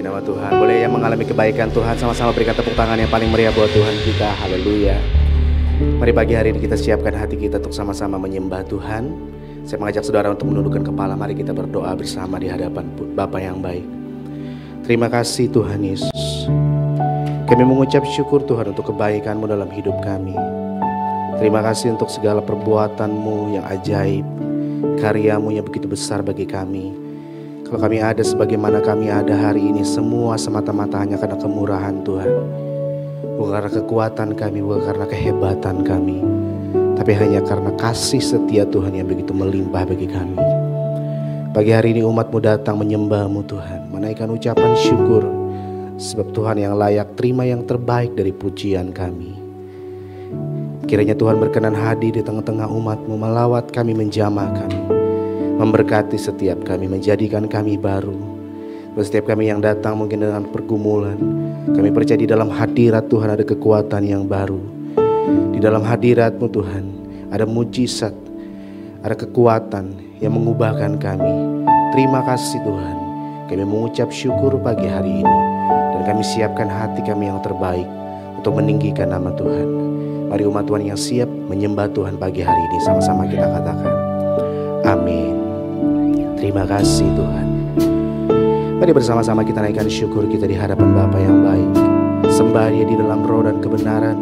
Puji nama Tuhan. Boleh yang mengalami kebaikan Tuhan sama-sama berikan tepuk tangan yang paling meriah buat Tuhan kita. Haleluya. Mari pagi hari ini kita siapkan hati kita untuk sama-sama menyembah Tuhan. Saya mengajak saudara untuk menundukkan kepala. Mari kita berdoa bersama di hadapan Bapa yang baik. Terima kasih Tuhan Yesus. Kami mengucap syukur Tuhan untuk kebaikan-Mu dalam hidup kami. Terima kasih untuk segala perbuatan-Mu yang ajaib, karya-Mu yang begitu besar bagi kami. Kalau kami ada sebagaimana kami ada hari ini, semua semata-mata hanya karena kemurahan Tuhan. Bukan karena kekuatan kami, bukan karena kehebatan kami, tapi hanya karena kasih setia Tuhan yang begitu melimpah bagi kami. Pagi hari ini umat-Mu datang menyembah-Mu Tuhan, menaikkan ucapan syukur, sebab Tuhan yang layak terima yang terbaik dari pujian kami. Kiranya Tuhan berkenan hadir di tengah-tengah umat-Mu, melawat kami, menjamah kami, memberkati setiap kami, menjadikan kami baru. Setiap kami yang datang mungkin dengan pergumulan, kami percaya di dalam hadirat Tuhan ada kekuatan yang baru. Di dalam hadirat-Mu Tuhan ada mujizat, ada kekuatan yang mengubahkan kami. Terima kasih Tuhan. Kami mengucap syukur pagi hari ini, dan kami siapkan hati kami yang terbaik untuk meninggikan nama Tuhan. Mari umat Tuhan yang siap menyembah Tuhan pagi hari ini, sama-sama kita katakan amin. Terima kasih Tuhan. Mari bersama-sama kita naikkan syukur kita di hadapan Bapa yang baik. Sembah Dia di dalam roh dan kebenaran.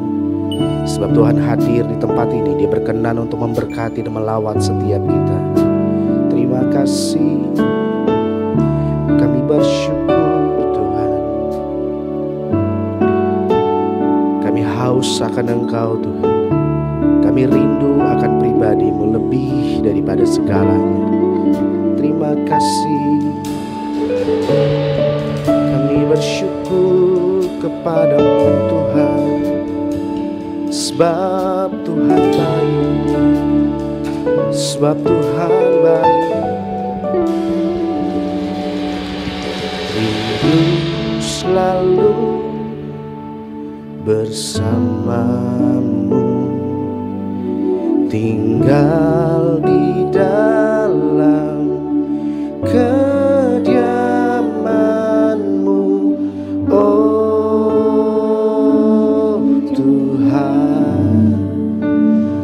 Sebab Tuhan hadir di tempat ini. Dia berkenan untuk memberkati dan melawat setiap kita. Terima kasih. Kami bersyukur Tuhan. Kami haus akan Engkau Tuhan. Kami rindu akan pribadi-Mu lebih daripada segalanya. Terima kasih. Kami bersyukur kepada-Mu Tuhan, sebab Tuhan baik, sebab Tuhan baik. Rindu selalu bersama-Mu, tinggal di dalam kediaman-Mu, oh Tuhan.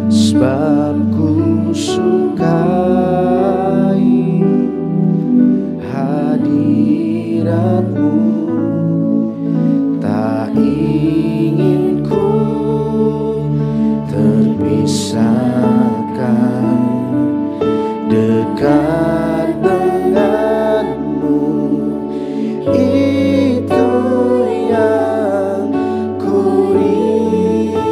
Sebab ku sukai hadirat-Mu, tak ingin ku terpisahkan dekat denganmu. Itu yang ku rindukan,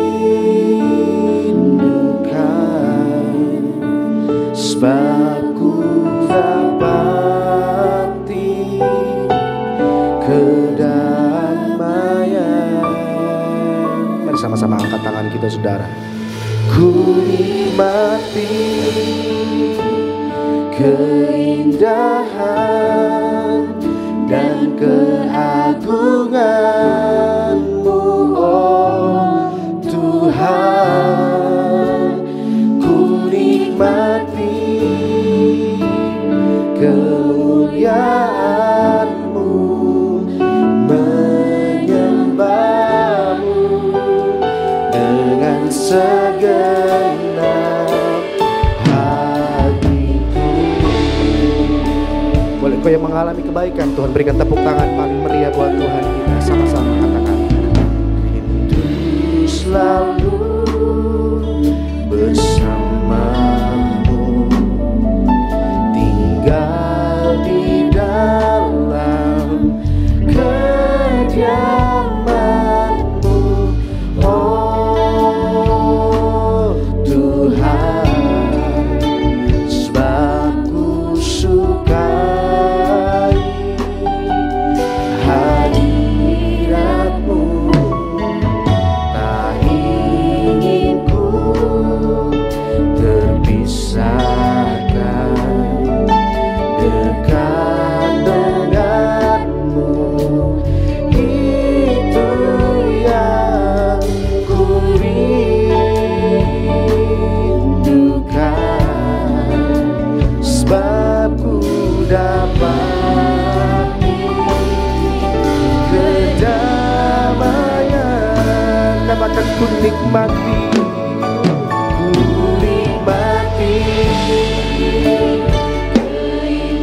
sebab ku dapati kedamaian. Mari sama-sama angkat tangan kita saudara. Ku nikmati keindahan dan keagungan-Mu, oh Tuhan. Ku nikmati kemuliaan-Mu, menyembah-Mu dengan segenap hatiku. Boleh kau yang mengalami kebaikan Tuhan berikan tepuk tangan paling meriah buat Tuhan kita, sama-sama katakan. Rindu selalu bersama-Mu, tinggal di dalam kediaman-Mu, oh Tuhan. Sebab ku sukai hadirat-Mu, tak ingin ku ku nikmati,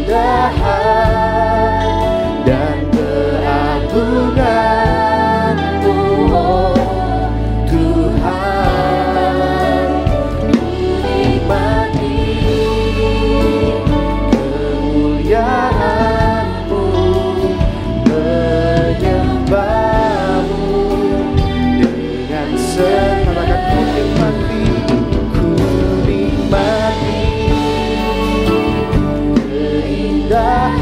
keindahan dan keagungan-Mu, oh Tuhan. Ku nikmati kemuliaan-Mu, menyembah-Mu dengan katakan ku nikmati, ku nikmati keindahan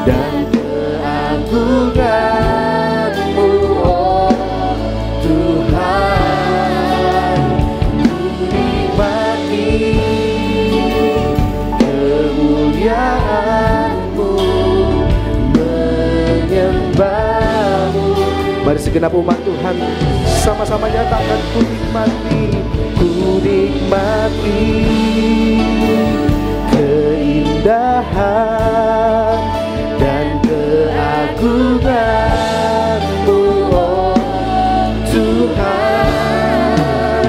dan keagungan-Mu, oh Tuhan. Ku nikmati kemuliaan-Mu, menyembah-Mu. Mari segenap umat Tuhan sama-sama nyatakan ku nikmati keindahan dan keagungan-Mu, oh Tuhan.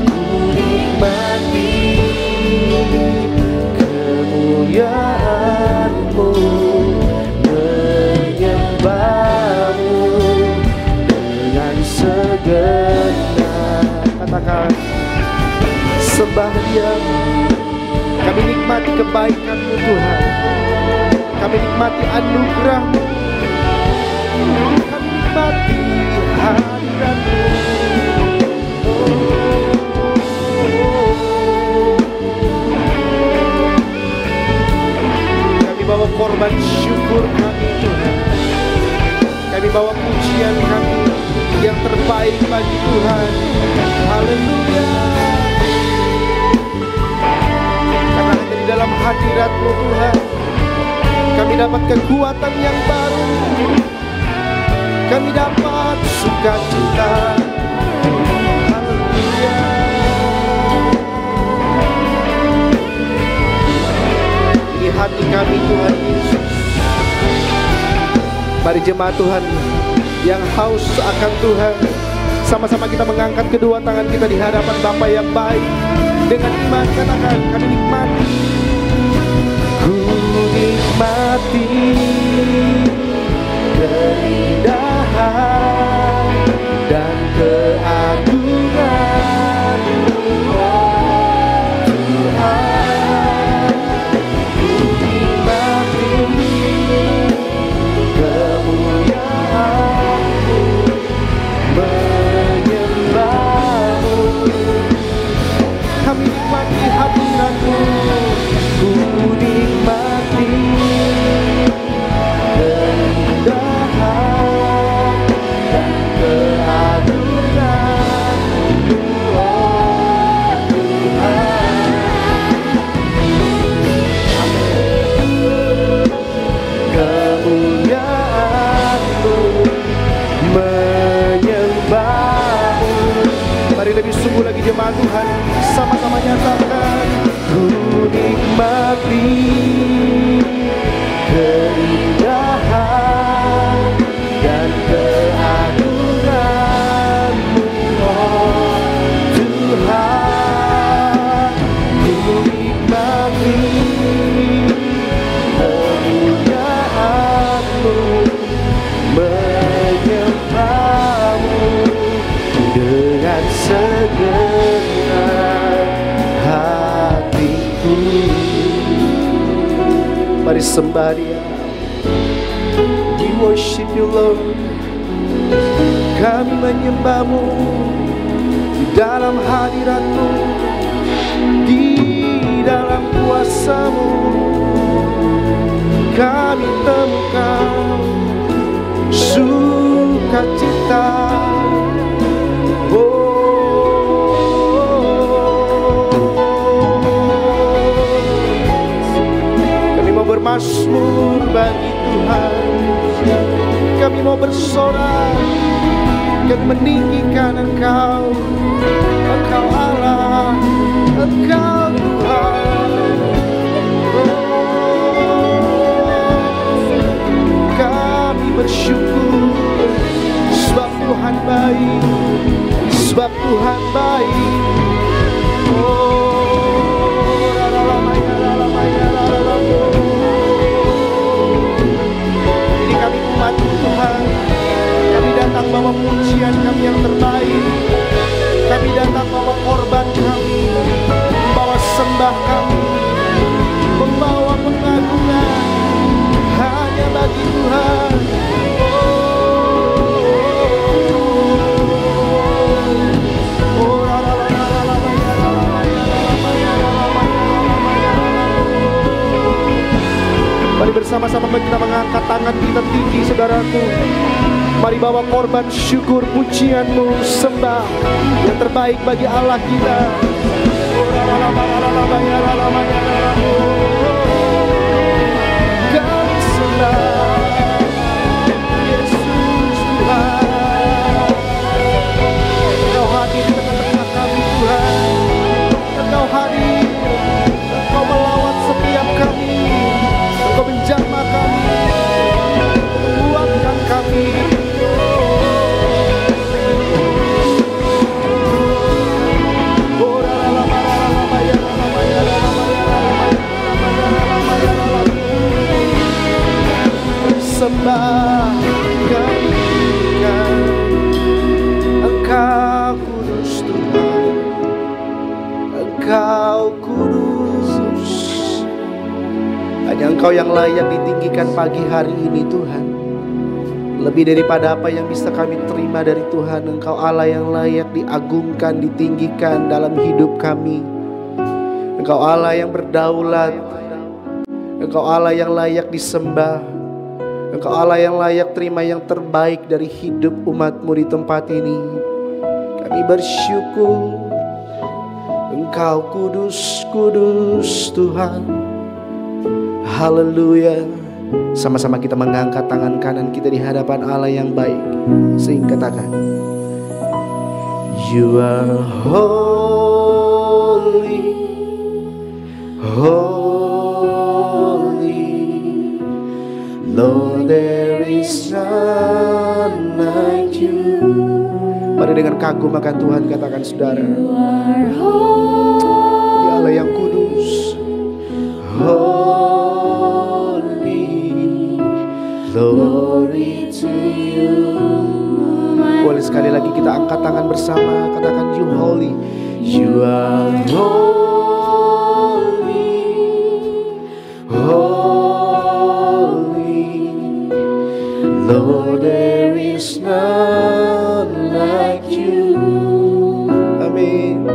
Ku nikmati kemuliaan-Mu, menyembah-Mu dengan segenap, katakan sembah Dia. Kami nikmati kebaikan-Mu Tuhan, kami nikmati anugerah-Mu, kami nikmati hadirat-Mu. Kami bawa korban syukur kami Tuhan, kami bawa pujian kami yang terbaik bagi Tuhan. Haleluya. Karena hanya di dalam hadirat-Mu Tuhan, kami dapat kekuatan yang baru, kami dapat sukacita. Haleluya. Ini hati kami Tuhan Yesus. Mari jemaat Tuhan yang haus akan Tuhan, sama-sama kita mengangkat kedua tangan kita di hadapan Bapa yang baik. Dengan iman katakan, kami nikmati, ku nikmati keindahan dan keagungan-Mu, oh Tuhan. Ku nikmati kemuliaan-Mu, menyembah-Mu. Kami nikmati hadirat-Mu, ku nikmati keindahan dan keagungan-Mu, oh Tuhan. Kemuliaan-Mu, menyembah-Mu. Mari lebih sungguh lagi jemaat Tuhan, sama-sama nyatakan, ku nikmati keindahan dan keagungan-Mu, oh Tuhan. Ku nikmati kemuliaan-Mu, menyembah-Mu dengan segenap hatiku. Mari sembah Dia. We worship You Lord. Kami menyembah-Mu di dalam hadirat-Mu, di dalam kuasa-Mu. Kami temukan sukacita. Bermasmur bagi Tuhan, kami mau bersorak, kami meninggikan Engkau, Engkau Allah, Engkau Tuhan. Kami bersyukur sebab Tuhan baik. Mari bersama-sama kita mengangkat tangan kita tinggi, saudaraku. Mari bawa korban syukur, pujianmu, sembah yang terbaik bagi Allah kita. Kami sembah Yesus Tuhan. Engkau hadir di tengah-tengah kami Tuhan. Engkau hadir, Engkau melawat setiap kami, Engkau menjamah kami, menguatkan kami. Sembah Engkau kudus Tuhan, Engkau kudus. Hanya Engkau yang layak ditinggikan pagi hari ini Tuhan. Lebih daripada apa yang bisa kami terima dari Tuhan, Engkau Allah yang layak diagungkan, ditinggikan dalam hidup kami. Engkau Allah yang berdaulat, Engkau Allah yang layak disembah, Engkau Allah yang layak terima yang terbaik dari hidup umat-Mu di tempat ini. Kami bersyukur, Engkau kudus, kudus Tuhan. Haleluya. Sama-sama kita mengangkat tangan kanan kita di hadapan Allah yang baik, sehingga katakan, You are holy, holy, Lord, there is none like you. Mari dengan kagum akan Tuhan katakan saudara, You are holy, Ya Allah yang kudus, holy, glory to you. Boleh sekali lagi kita angkat tangan bersama, katakan You holy, You are holy, holy, Lord, there is none like you. Amin.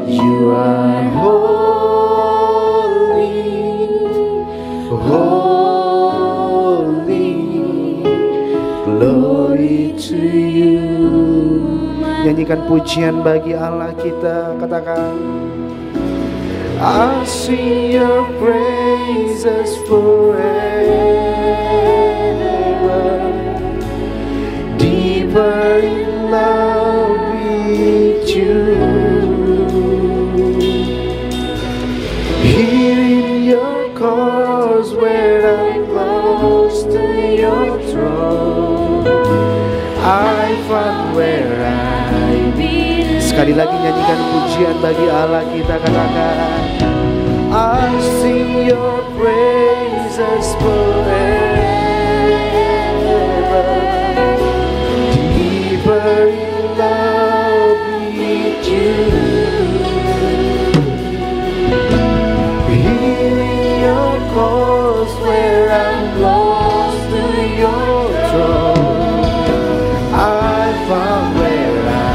You are holy, holy, glory to you. Nyanyikan pujian bagi Allah kita, katakan, I sing your praises forever, deeper in love with you. Here in your cause where I'm close to your throne, I found where I belong. Sekali lagi nyanyikan pujian bagi Allah kita, katakan, I sing your praises forever, deeper in love with you. Here in your cause where I'm lost to your throne, I found where I.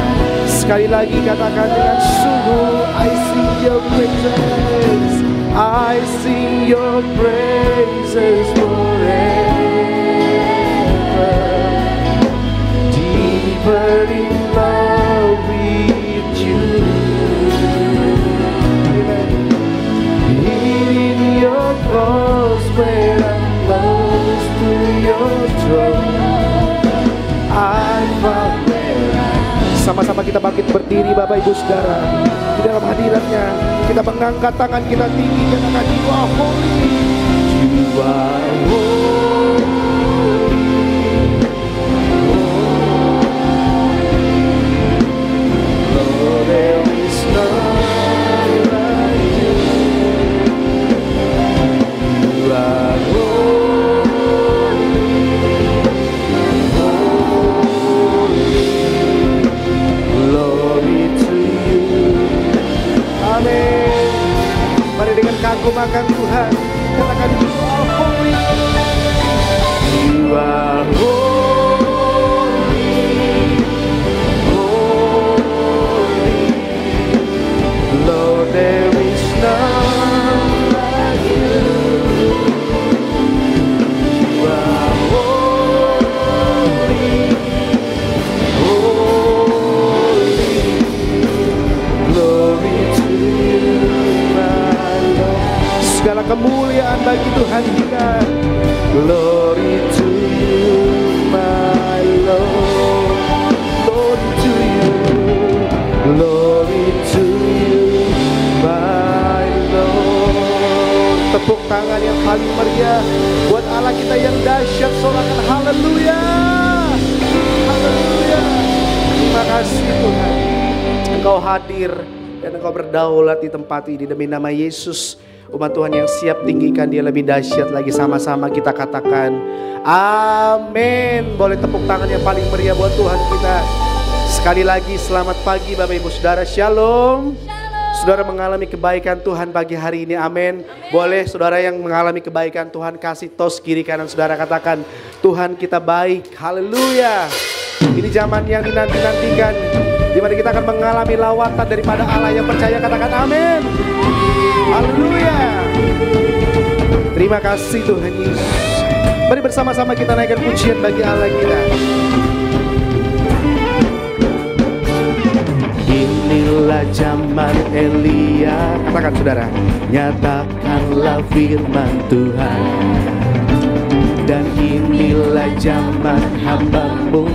Sekali lagi katakan dengan sungguh, I sing your praises, I sing your praises forever, deeper in love with you. Here in your cause where I'm close to your throne, I found where I. Sama-sama kita bangkit berdiri Bapak Ibu Saudara. Di dalam hadiratnya kita mengangkat tangan kita tinggi, katakan You are holy, You are holy, Lord, there is none like you. You are holy, glory to you. Amin. Mari dengan kagum akan Tuhan, katakan You are holy, Glory to you, my Lord. Glory to you, glory to you, my Lord. Tepuk tangan yang paling meriah buat Allah kita yang dahsyat, sorakan haleluya. Haleluya. Terima kasih Tuhan, Engkau hadir dan Engkau berdaulat di tempat ini. Demi nama Yesus, umat Tuhan yang siap tinggikan Dia lebih dahsyat lagi. Sama-sama kita katakan amin. Boleh tepuk tangan yang paling meriah buat Tuhan kita. Sekali lagi selamat pagi Bapak Ibu Saudara, shalom. Saudara mengalami kebaikan Tuhan pagi hari ini, amin. Boleh saudara yang mengalami kebaikan Tuhan kasih tos kiri kanan saudara, katakan Tuhan kita baik, haleluya. Ini zaman yang dinanti-nantikan, di mana kita akan mengalami lawatan daripada Allah. Yang percaya katakan amin. Haleluya. Terima kasih Tuhan Yesus. Mari bersama-sama kita naikkan pujian bagi Allah kita. Inilah zaman Elia, katakan saudara, nyatakanlah firman Tuhan. Dan inilah zaman hamba-Mu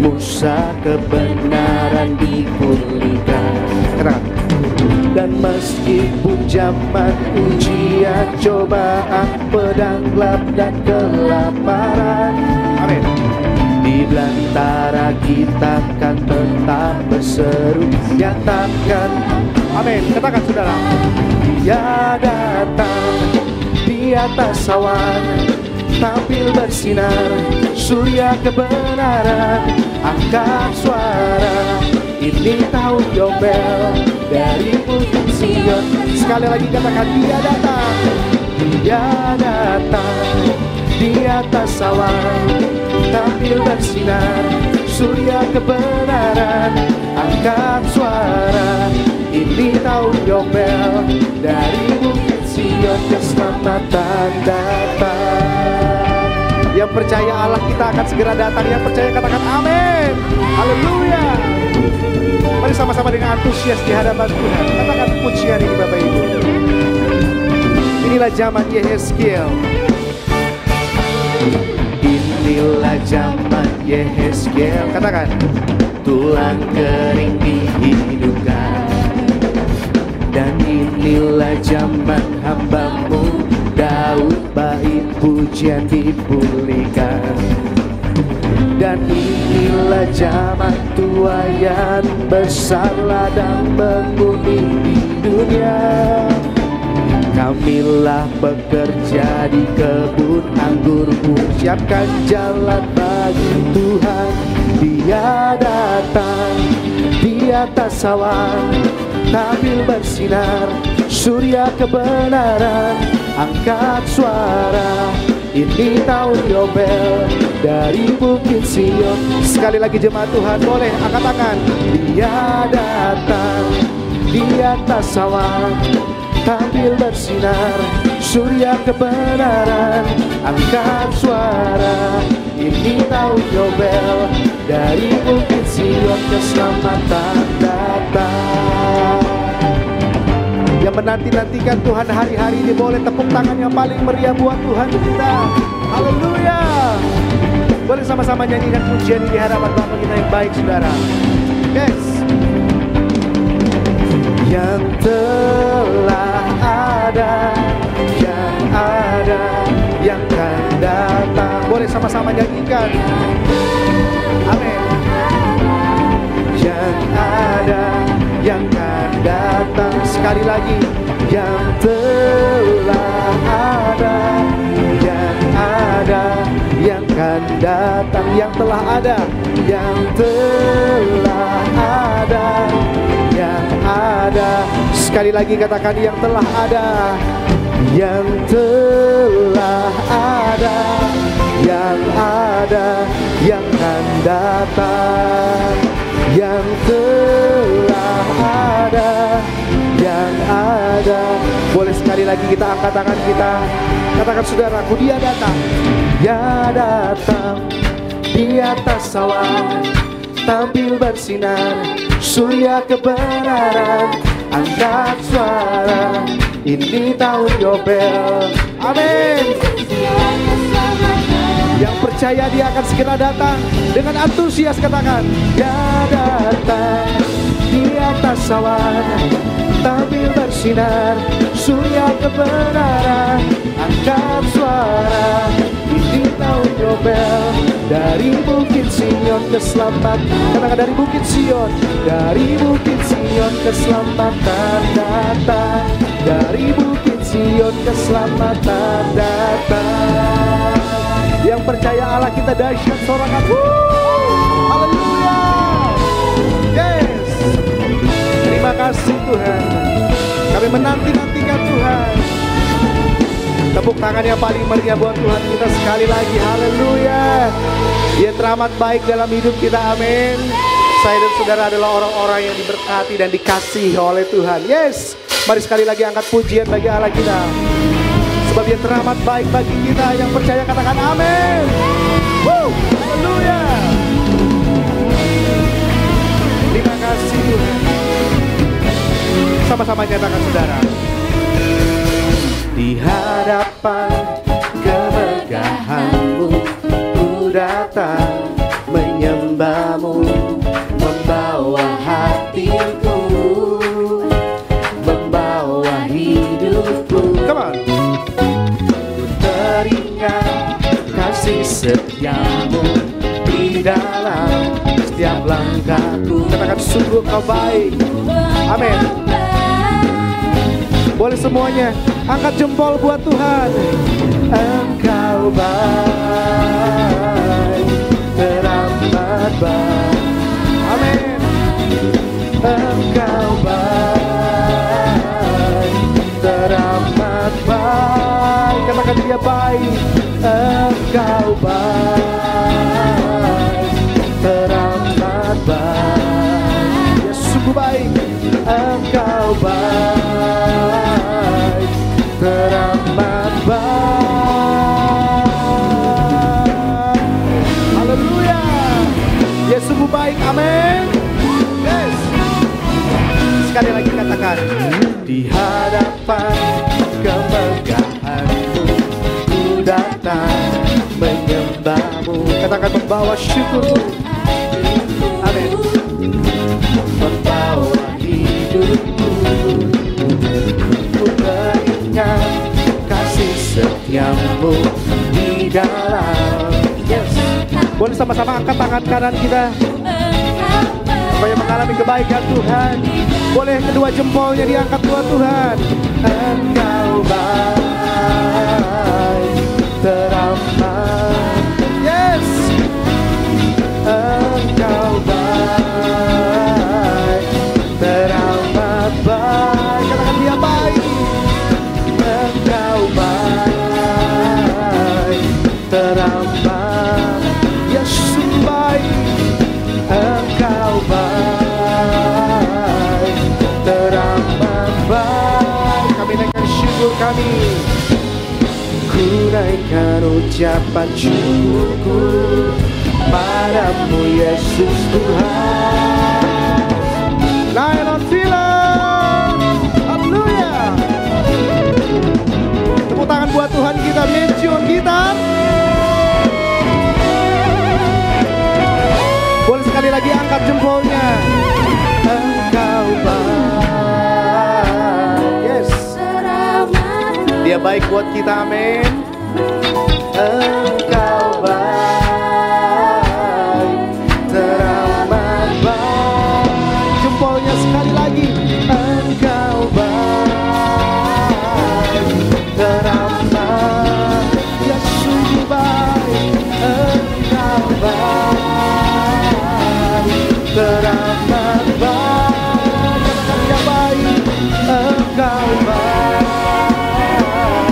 Musa, kebenaran dipulihkan. Katakan. Dan meskipun zaman ujian, cobaan, pedang gelap dan kelaparan, amin, di belantara kita kan tetap berseru, nyatakan, amin. Katakan saudara, Dia datang di atas awan, tampil bersinar, surya kebenaran. Angkat suara, ini tahun Yobel dari Bukit Sion. Sekali lagi katakan, Dia datang, Dia datang di atas awan, tampil bersinar, surya kebenaran. Angkat suara, ini tahun Yobel dari Bukit Sion, keselamatan datang. Yang percaya Allah kita akan segera datang. Yang percaya katakan amin. Haleluya. Mari sama-sama dengan antusias di hadapan Tuhan katakan pujian ini Bapak Ibu. Inilah zaman Yehezkiel. Inilah zaman Yehezkiel. Katakan, tulang kering dihidupkan. Dan inilah zaman hamba-Mu Daud, bait pujian dipulihkan. Dan inilah zaman tuaian besar ladang menguning di dunia. Kamilah bekerja di kebun anggurmu, siapkan jalan bagi Tuhan. Dia datang di atas awan, tampil bersinar, surya kebenaran. Angkat suara, ini tahun Yobel dari Bukit Sion. Sekali lagi jemaat Tuhan boleh angkat tangan. Dia datang di atas awan, tampil bersinar, surya kebenaran. Angkat suara, ini tahun Yobel dari Bukit Sion, keselamatan datang. Yang menanti-nantikan Tuhan hari-hari ini boleh tepuk tangan yang paling meriah buat Tuhan kita. Haleluya. Boleh sama-sama nyanyikan pujian di hadapan Bapa kita yang baik saudara. Yes. Yang telah ada, yang ada, yang akan datang. Boleh sama-sama nyanyikan. Amin. Yang ada, yang akan datang. Sekali lagi, yang telah ada, yang ada, yang akan datang. Yang telah ada, yang telah ada, yang ada. Sekali lagi katakan, yang telah ada, yang telah ada, yang ada, yang akan datang. Yang telah ada, yang ada. Boleh sekali lagi kita angkat tangan kita, katakan saudaraku, Dia datang. Dia datang di atas awan, tampil bersinar, surya kebenaran. Angkat suara, ini tahun Yobel. Amin. percaya Dia akan segera datang. Dengan antusias katakan, Dia datang di atas awan, tampil bersinar, surya kebenaran. Angkat suara, ini tahun Yobel, dari Bukit Sion keselamatan. Katakan, dari Bukit Sion, dari Bukit Sion keselamatan datang, dari Bukit Sion keselamatan datang. Yang percaya Allah kita dahsyat, sorakan haleluya. Yes, terima kasih Tuhan. Kami menanti-nantikan Tuhan. Tepuk tangan yang paling meriah buat Tuhan kita sekali lagi. Haleluya. Dia teramat baik dalam hidup kita. Amin. Saya dan saudara adalah orang-orang yang diberkati dan dikasihi oleh Tuhan. Yes. Mari sekali lagi angkat pujian bagi Allah kita. Sebab Dia teramat baik bagi kita. Yang percaya katakan amin. Haleluya. Terima kasih Tuhan. Sama-sama nyatakan saudara. Di hadapan kemegahan-Mu, ku datang menyembah-Mu, membawa hatiku, membawa hidupku. Come on. Ku teringat kasih setia-Mu di dalam setiap langkahku. Katakan, sungguh Kau baik. Amin. Boleh semuanya angkat jempol buat Tuhan. Engkau baik, teramat baik. Amin. Engkau baik, teramat baik. Katakan, Dia baik. Engkau baik, teramat baik. Ya sungguh baik. Engkau baik, teramat baik. Haleluya. Dia sungguh baik. Amin. Yes. Sekali lagi katakan, di hadapan kemegahan-Mu, ku datang menyembah-Mu. Katakan, membawa syukur-Mu. Amin. Membawa hidupku, ku teringat kasih setia-Mu di dalam. Yes. Boleh sama-sama angkat tangan kanan kita supaya mengalami kebaikan Tuhan. Boleh kedua jempolnya diangkat buat Tuhan. Engkau baik, teramat. Yes. Engkau baik, teramat baik. Katakan, Dia baik. Engkau baik, teramat. Yesus baik. Engkau baik, teramat baik. Kami naikkan syukur kami. Ku naikkan ucapan syukurku padamu Yesus Tuhan. Lion on film. Haleluya. Tepuk tangan buat Tuhan kita. Mention kita. Boleh sekali lagi angkat jempolnya. Engkau baik. Yes. Dia baik buat kita. Amin. Engkau baik, teramat baik. Jempolnya sekali lagi. Engkau baik, teramat. Ya sungguh baik. Engkau baik, teramat baik. Katakan, Dia baik. Engkau baik,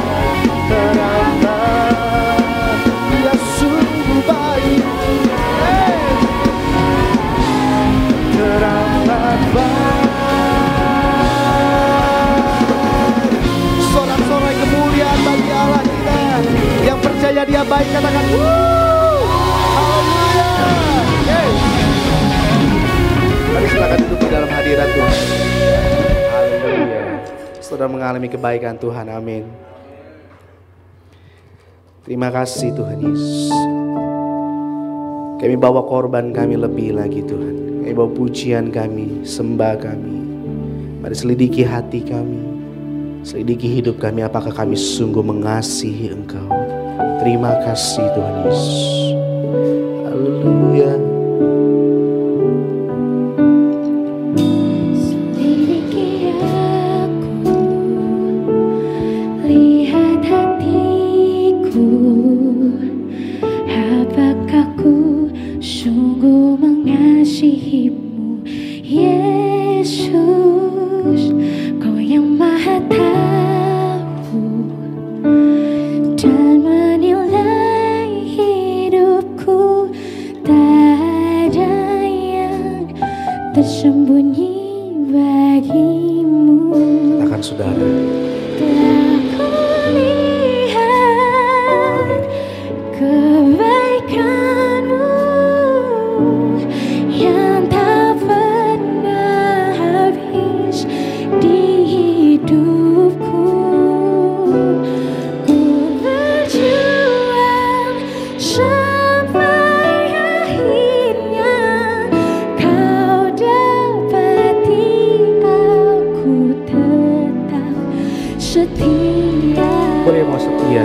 teramat. Ya sungguh baik. Teramat baik. Sorak-sorai kemuliaan bagi Allah kita. Yang percaya Dia baik katakan haleluya. Mari silakan duduk di dalam hadirat Tuhan. Haleluya. Saudara mengalami kebaikan Tuhan. Amin. Terima kasih Tuhan Yesus. Kami bawa korban kami lebih lagi Tuhan. Kami bawa pujian kami, sembah kami. Mari selidiki hati kami, selidiki hidup kami, apakah kami sungguh mengasihi Engkau. Terima kasih Tuhan Yesus. Haleluya. Selidiki aku, lihat hatiku, apakah ku sungguh mengasihimu, Yesus. Kau yang maha tahu dan menilai hidupku, tak ada yang tersembunyi bagimu. Katakan saudara. Telah kulihat kebaikanmu yang tak pernah habis di hidupku. Ku berjuang sampai akhirnya kau dapati aku tetap setia. Boleh mau setia.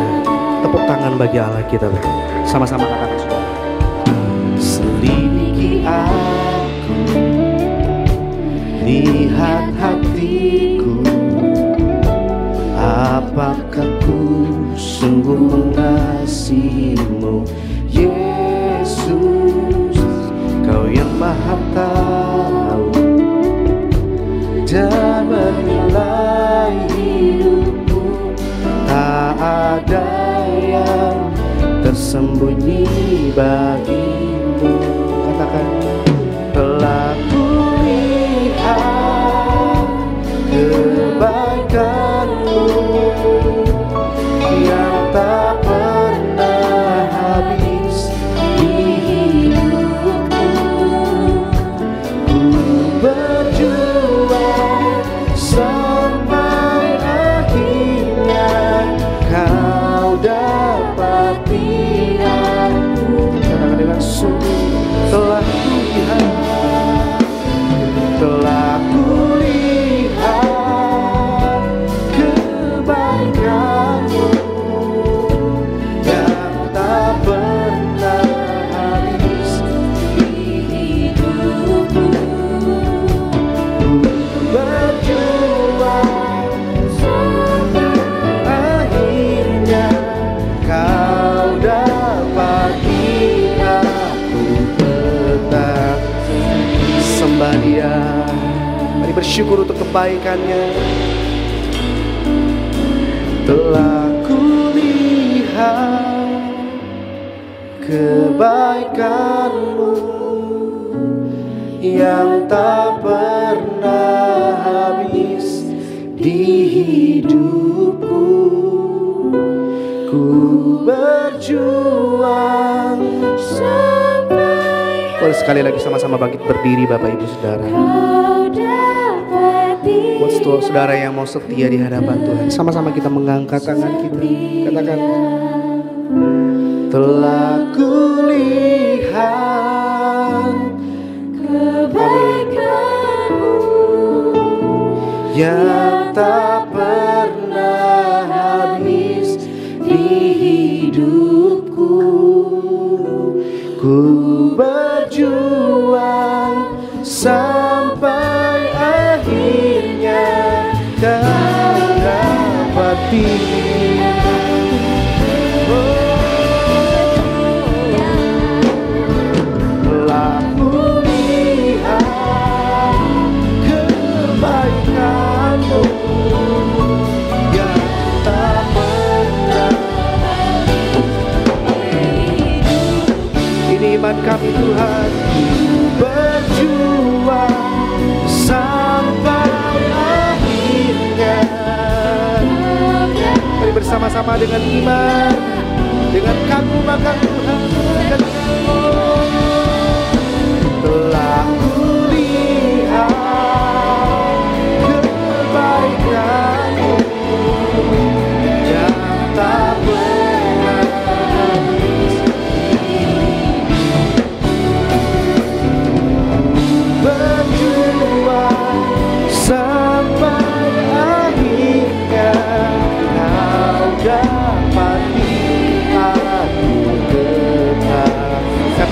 Tepuk tangan bagi Allah kita. Sama-sama katakan saudara. Selidiki aku, lihat hatiku, apakah ku sungguh mengasihimu, Yesus. Kau yang maha tahu dan menilai hidupku, tak ada yang tersembunyi bagimu. Katakan. Telah kulihat kebaikanmu yang tak pernah habis di hidupku. Ku berjuang sampai akhirnya kau dapati aku. Katakan dengan sungguh. Telah kulihat kebaikanmu yang tak pernah habis di hidupku. Berjuang sampai akhirnya kau dapati aku tetap. Sembah Dia. Mari bersyukur untuk kebaikannya. Telah kulihat kebaikanmu yang tak pernah habis di hidupku. Ku berjuang sampai. Boleh sekali lagi sama-sama bangkit berdiri Bapak Ibu Saudara. Buat saudara yang mau setia di hadapan Tuhan, sama-sama kita mengangkat tangan kita. Katakan. Telah kulihat kebaikanmu yang tak pernah habis di hidupku. Ku berjuang sampai akhirnya kau dapati. Telah kulihat kebaikanmu yang tak pernah. Ini iman kami Tuhan. Berjuang sampai akhirnya. Mari bersama-sama dengan iman, dengan kagum-kagum Tuhan. Telah kulihat kebaikanmu yang tak pernah habis.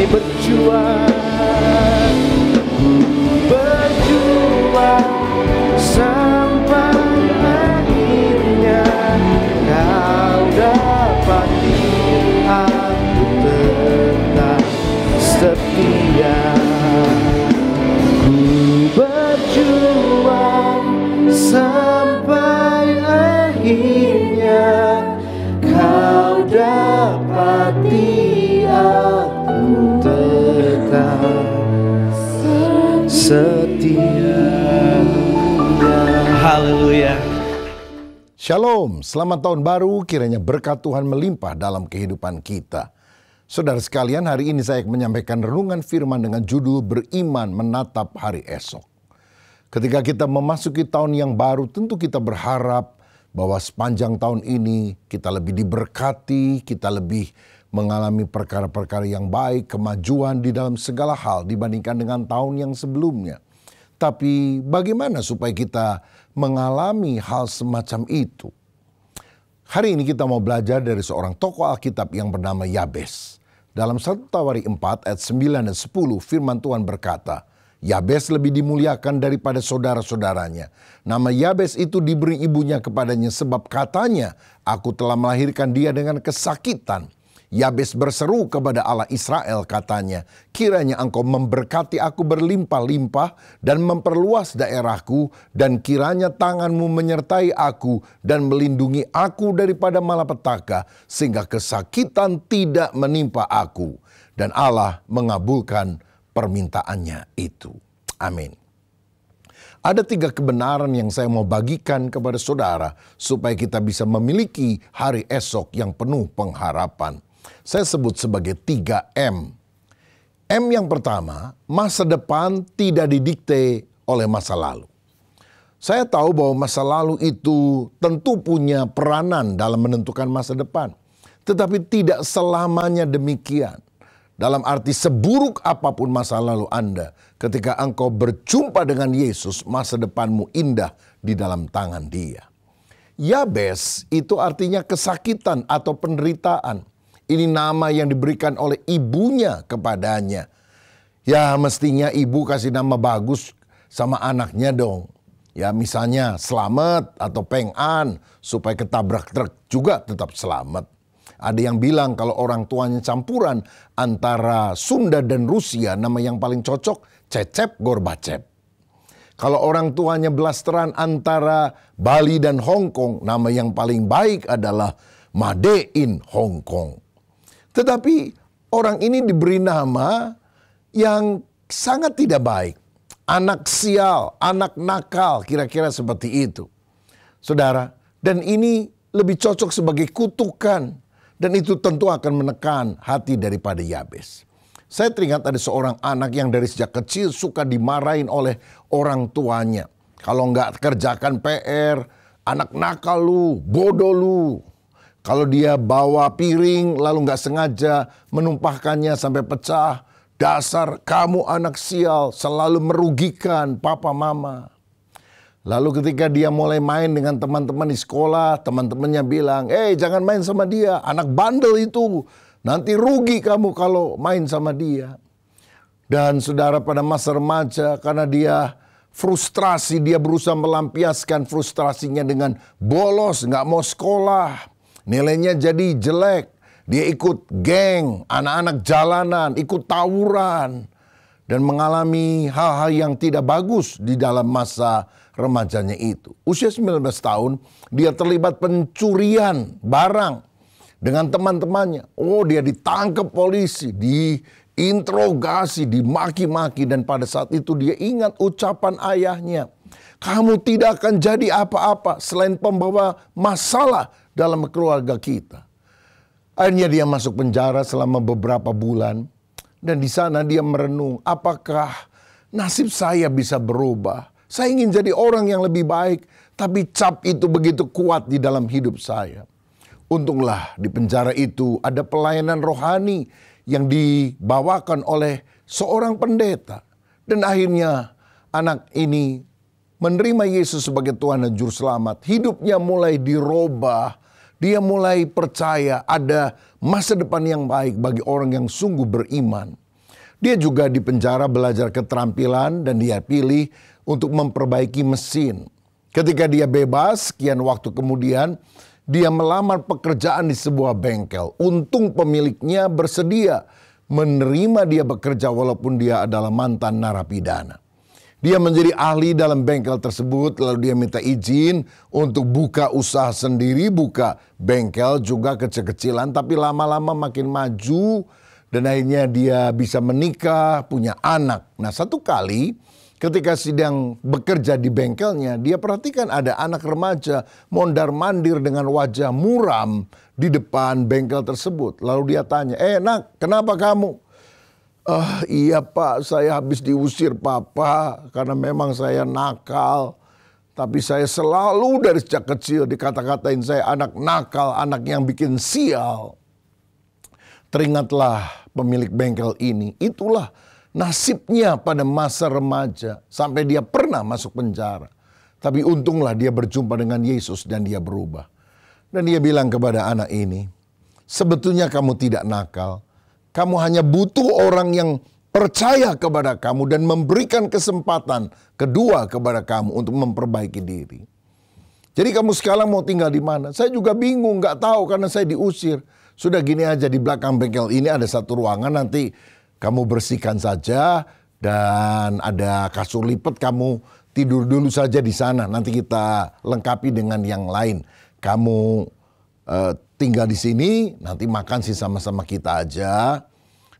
berjuang, berjuang sampai akhirnya kau dapati aku tetap setia. Ku berjuang sampai akhirnya kau dapati aku tetap setia. Haleluya. Shalom, selamat tahun baru, kiranya berkat Tuhan melimpah dalam kehidupan kita. Saudara sekalian, hari ini saya menyampaikan renungan firman dengan judul Beriman Menatap Hari Esok. Ketika kita memasuki tahun yang baru, tentu kita berharap bahwa sepanjang tahun ini kita lebih diberkati, kita lebih mengalami perkara-perkara yang baik, kemajuan di dalam segala hal dibandingkan dengan tahun yang sebelumnya. Tapi bagaimana supaya kita mengalami hal semacam itu? Hari ini kita mau belajar dari seorang tokoh Alkitab yang bernama Yabes. Dalam 1 Tawari 4 ayat 9 dan 10 firman Tuhan berkata, Yabes lebih dimuliakan daripada saudara-saudaranya. Nama Yabes itu diberi ibunya kepadanya sebab katanya, aku telah melahirkan dia dengan kesakitan. Yabes berseru kepada Allah Israel katanya, kiranya engkau memberkati aku berlimpah-limpah dan memperluas daerahku, dan kiranya tanganmu menyertai aku dan melindungi aku daripada malapetaka, sehingga kesakitan tidak menimpa aku. Dan Allah mengabulkan permintaannya itu. Amin. Ada 3 kebenaran yang saya mau bagikan kepada saudara supaya kita bisa memiliki hari esok yang penuh pengharapan. Saya sebut sebagai 3M. M yang pertama, masa depan tidak didikte oleh masa lalu. Saya tahu bahwa masa lalu itu tentu punya peranan dalam menentukan masa depan. Tetapi tidak selamanya demikian. Dalam arti seburuk apapun masa lalu Anda, ketika engkau berjumpa dengan Yesus, masa depanmu indah di dalam tangan Dia. Yabes itu artinya kesakitan atau penderitaan. Ini nama yang diberikan oleh ibunya kepadanya. Ya mestinya ibu kasih nama bagus sama anaknya dong. Ya misalnya Selamat atau Peng-an supaya ketabrak truk juga tetap selamat. Ada yang bilang kalau orang tuanya campuran antara Sunda dan Rusia, nama yang paling cocok Cecep Gorbachev. Kalau orang tuanya blasteran antara Bali dan Hong Kong, nama yang paling baik adalah Made in Hong Kong. Tetapi orang ini diberi nama yang sangat tidak baik. Anak sial, anak nakal, kira-kira seperti itu. Saudara, dan ini lebih cocok sebagai kutukan. Dan itu tentu akan menekan hati daripada Yabes. Saya teringat ada seorang anak yang dari sejak kecil suka dimarahin oleh orang tuanya. Kalau nggak kerjakan PR, anak nakal lu, bodoh lu. Kalau dia bawa piring lalu nggak sengaja menumpahkannya sampai pecah. Dasar kamu anak sial, selalu merugikan papa mama. Lalu ketika dia mulai main dengan teman-teman di sekolah, teman-temannya bilang, jangan main sama dia, anak bandel itu. Nanti rugi kamu kalau main sama dia. Dan saudara pada masa remaja karena dia frustrasi, dia berusaha melampiaskan frustrasinya dengan bolos, nggak mau sekolah. Nilainya jadi jelek, dia ikut geng, anak-anak jalanan, ikut tawuran. Dan mengalami hal-hal yang tidak bagus di dalam masa remajanya itu. Usia 19 tahun, dia terlibat pencurian barang dengan teman-temannya. Oh, dia ditangkap polisi, diinterogasi, dimaki-maki. Dan pada saat itu dia ingat ucapan ayahnya. Kamu tidak akan jadi apa-apa selain pembawa masalah dalam keluarga kita. Akhirnya dia masuk penjara selama beberapa bulan. Dan di sana dia merenung, apakah nasib saya bisa berubah? Saya ingin jadi orang yang lebih baik, tapi cap itu begitu kuat di dalam hidup saya. Untunglah di penjara itu ada pelayanan rohani yang dibawakan oleh seorang pendeta. Dan akhirnya anak ini menerima Yesus sebagai Tuhan dan Juru Selamat. Hidupnya mulai dirubah. Dia mulai percaya ada masa depan yang baik bagi orang yang sungguh beriman. Dia juga di penjara belajar keterampilan dan dia pilih untuk memperbaiki mesin. Ketika dia bebas, sekian waktu kemudian dia melamar pekerjaan di sebuah bengkel. Untung pemiliknya bersedia menerima dia bekerja walaupun dia adalah mantan narapidana. Dia menjadi ahli dalam bengkel tersebut, lalu dia minta izin untuk buka usaha sendiri, buka bengkel juga kecil-kecilan, tapi lama-lama makin maju dan akhirnya dia bisa menikah, punya anak. Nah, satu kali ketika sedang bekerja di bengkelnya, dia perhatikan ada anak remaja mondar-mandir dengan wajah muram di depan bengkel tersebut. Lalu dia tanya, nak, kenapa kamu? Iya Pak, saya habis diusir Papa karena memang saya nakal. Tapi saya selalu dari sejak kecil dikata-katain saya anak nakal, anak yang bikin sial. Teringatlah pemilik bengkel ini, itulah nasibnya pada masa remaja sampai dia pernah masuk penjara. Tapi untunglah dia berjumpa dengan Yesus dan dia berubah. Dan dia bilang kepada anak ini, sebetulnya kamu tidak nakal. Kamu hanya butuh orang yang percaya kepada kamu dan memberikan kesempatan kedua kepada kamu untuk memperbaiki diri. Jadi kamu sekarang mau tinggal di mana? Saya juga bingung, nggak tahu karena saya diusir. Sudah gini aja, di belakang bengkel ini ada satu ruangan, nanti kamu bersihkan saja dan ada kasur lipat, kamu tidur dulu saja di sana. Nanti kita lengkapi dengan yang lain. Kamu tinggal di sini, nanti makan sih sama-sama kita aja.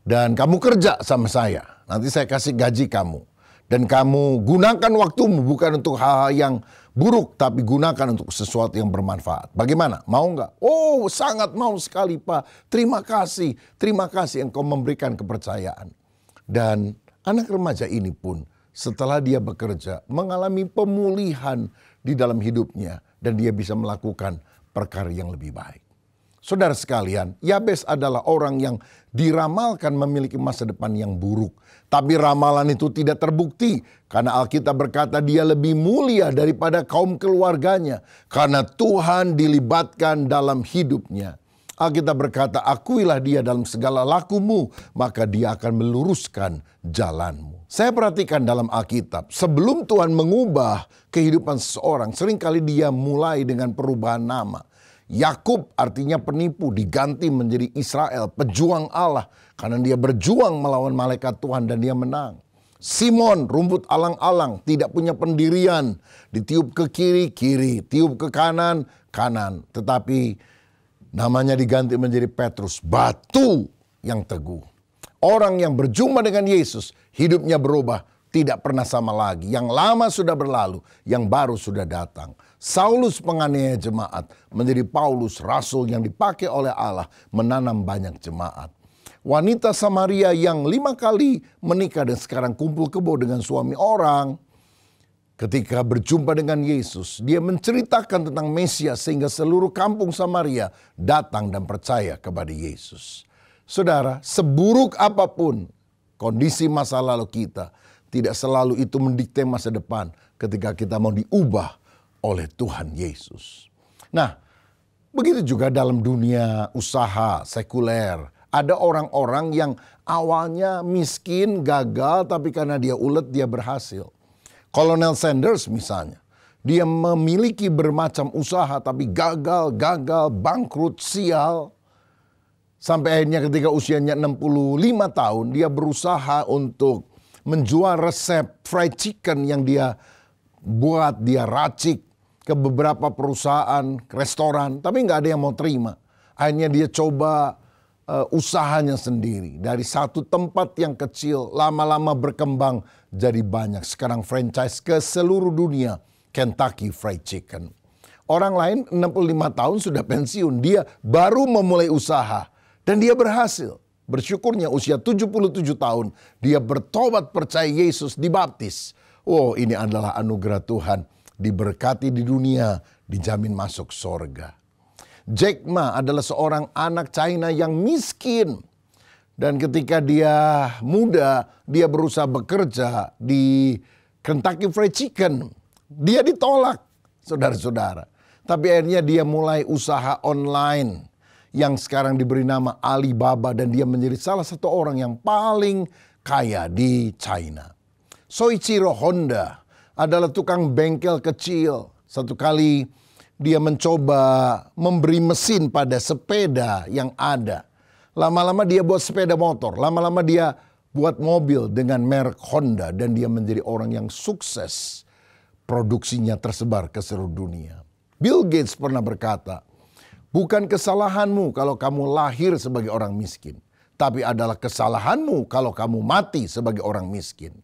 Dan kamu kerja sama saya, nanti saya kasih gaji kamu. Dan kamu gunakan waktumu bukan untuk hal-hal yang buruk, tapi gunakan untuk sesuatu yang bermanfaat. Bagaimana? Mau nggak? Oh, sangat mau sekali Pak. Terima kasih engkau memberikan kepercayaan. Dan anak remaja ini pun setelah dia bekerja mengalami pemulihan di dalam hidupnya. Dan dia bisa melakukan perkara yang lebih baik. Saudara sekalian, Yabes adalah orang yang diramalkan memiliki masa depan yang buruk. Tapi ramalan itu tidak terbukti. Karena Alkitab berkata dia lebih mulia daripada kaum keluarganya. Karena Tuhan dilibatkan dalam hidupnya. Alkitab berkata, akuilah dia dalam segala lakumu, maka dia akan meluruskan jalanmu. Saya perhatikan dalam Alkitab, sebelum Tuhan mengubah kehidupan seseorang, seringkali dia mulai dengan perubahan nama. Yakub artinya penipu diganti menjadi Israel, pejuang Allah. Karena dia berjuang melawan malaikat Tuhan dan dia menang. Simon, rumput alang-alang, tidak punya pendirian. Ditiup ke kiri, kiri. Tiup ke kanan, kanan. Tetapi namanya diganti menjadi Petrus, batu yang teguh. Orang yang berjumpa dengan Yesus, hidupnya berubah. Tidak pernah sama lagi. Yang lama sudah berlalu, yang baru sudah datang. Saulus penganiaya jemaat menjadi Paulus, rasul yang dipakai oleh Allah menanam banyak jemaat. Wanita Samaria yang 5 kali menikah dan sekarang kumpul kebo dengan suami orang. Ketika berjumpa dengan Yesus, dia menceritakan tentang Mesias sehingga seluruh kampung Samaria datang dan percaya kepada Yesus. Saudara, seburuk apapun kondisi masa lalu kita, tidak selalu itu mendikte masa depan ketika kita mau diubah oleh Tuhan Yesus. Nah, begitu juga dalam dunia usaha sekuler. Ada orang-orang yang awalnya miskin, gagal, tapi karena dia ulet, dia berhasil. Colonel Sanders misalnya, dia memiliki bermacam usaha, tapi gagal, bangkrut, sial. Sampai akhirnya ketika usianya 65 tahun, dia berusaha untuk menjual resep fried chicken yang dia buat, dia racik ke beberapa perusahaan, restoran, tapi nggak ada yang mau terima. Akhirnya dia coba usahanya sendiri. Dari satu tempat yang kecil, lama-lama berkembang jadi banyak. Sekarang franchise ke seluruh dunia, Kentucky Fried Chicken. Orang lain 65 tahun sudah pensiun, dia baru memulai usaha dan dia berhasil. Bersyukurnya usia 77 tahun, dia bertobat percaya Yesus, dibaptis. Oh, ini adalah anugerah Tuhan. Diberkati di dunia, dijamin masuk sorga. Jack Ma adalah seorang anak China yang miskin. Dan ketika dia muda, dia berusaha bekerja di Kentucky Fried Chicken. Dia ditolak, saudara-saudara. Tapi akhirnya dia mulai usaha online yang sekarang diberi nama Alibaba, dan dia menjadi salah satu orang yang paling kaya di China. Soichiro Honda adalah tukang bengkel kecil. Satu kali dia mencoba memberi mesin pada sepeda yang ada. Lama-lama dia buat sepeda motor, lama-lama dia buat mobil dengan merek Honda, dan dia menjadi orang yang sukses. Produksinya tersebar ke seluruh dunia. Bill Gates pernah berkata, bukan kesalahanmu kalau kamu lahir sebagai orang miskin, tapi adalah kesalahanmu kalau kamu mati sebagai orang miskin.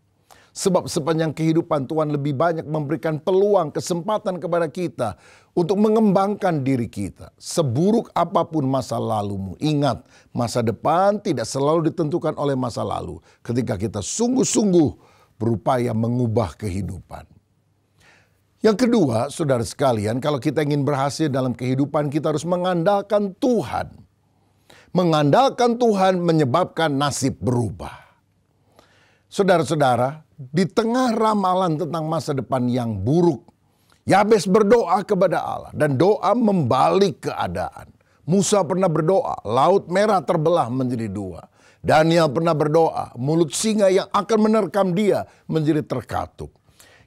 Sebab sepanjang kehidupan Tuhan lebih banyak memberikan peluang, kesempatan kepada kita untuk mengembangkan diri kita. Seburuk apapun masa lalumu, ingat, masa depan tidak selalu ditentukan oleh masa lalu. Ketika kita sungguh-sungguh berupaya mengubah kehidupan. Yang kedua, saudara sekalian, kalau kita ingin berhasil dalam kehidupan, kita harus mengandalkan Tuhan. Mengandalkan Tuhan menyebabkan nasib berubah. Saudara-saudara, di tengah ramalan tentang masa depan yang buruk, Yabes berdoa kepada Allah dan doa membalik keadaan. Musa pernah berdoa, Laut Merah terbelah menjadi dua. Daniel pernah berdoa, mulut singa yang akan menerkam dia menjadi terkatup.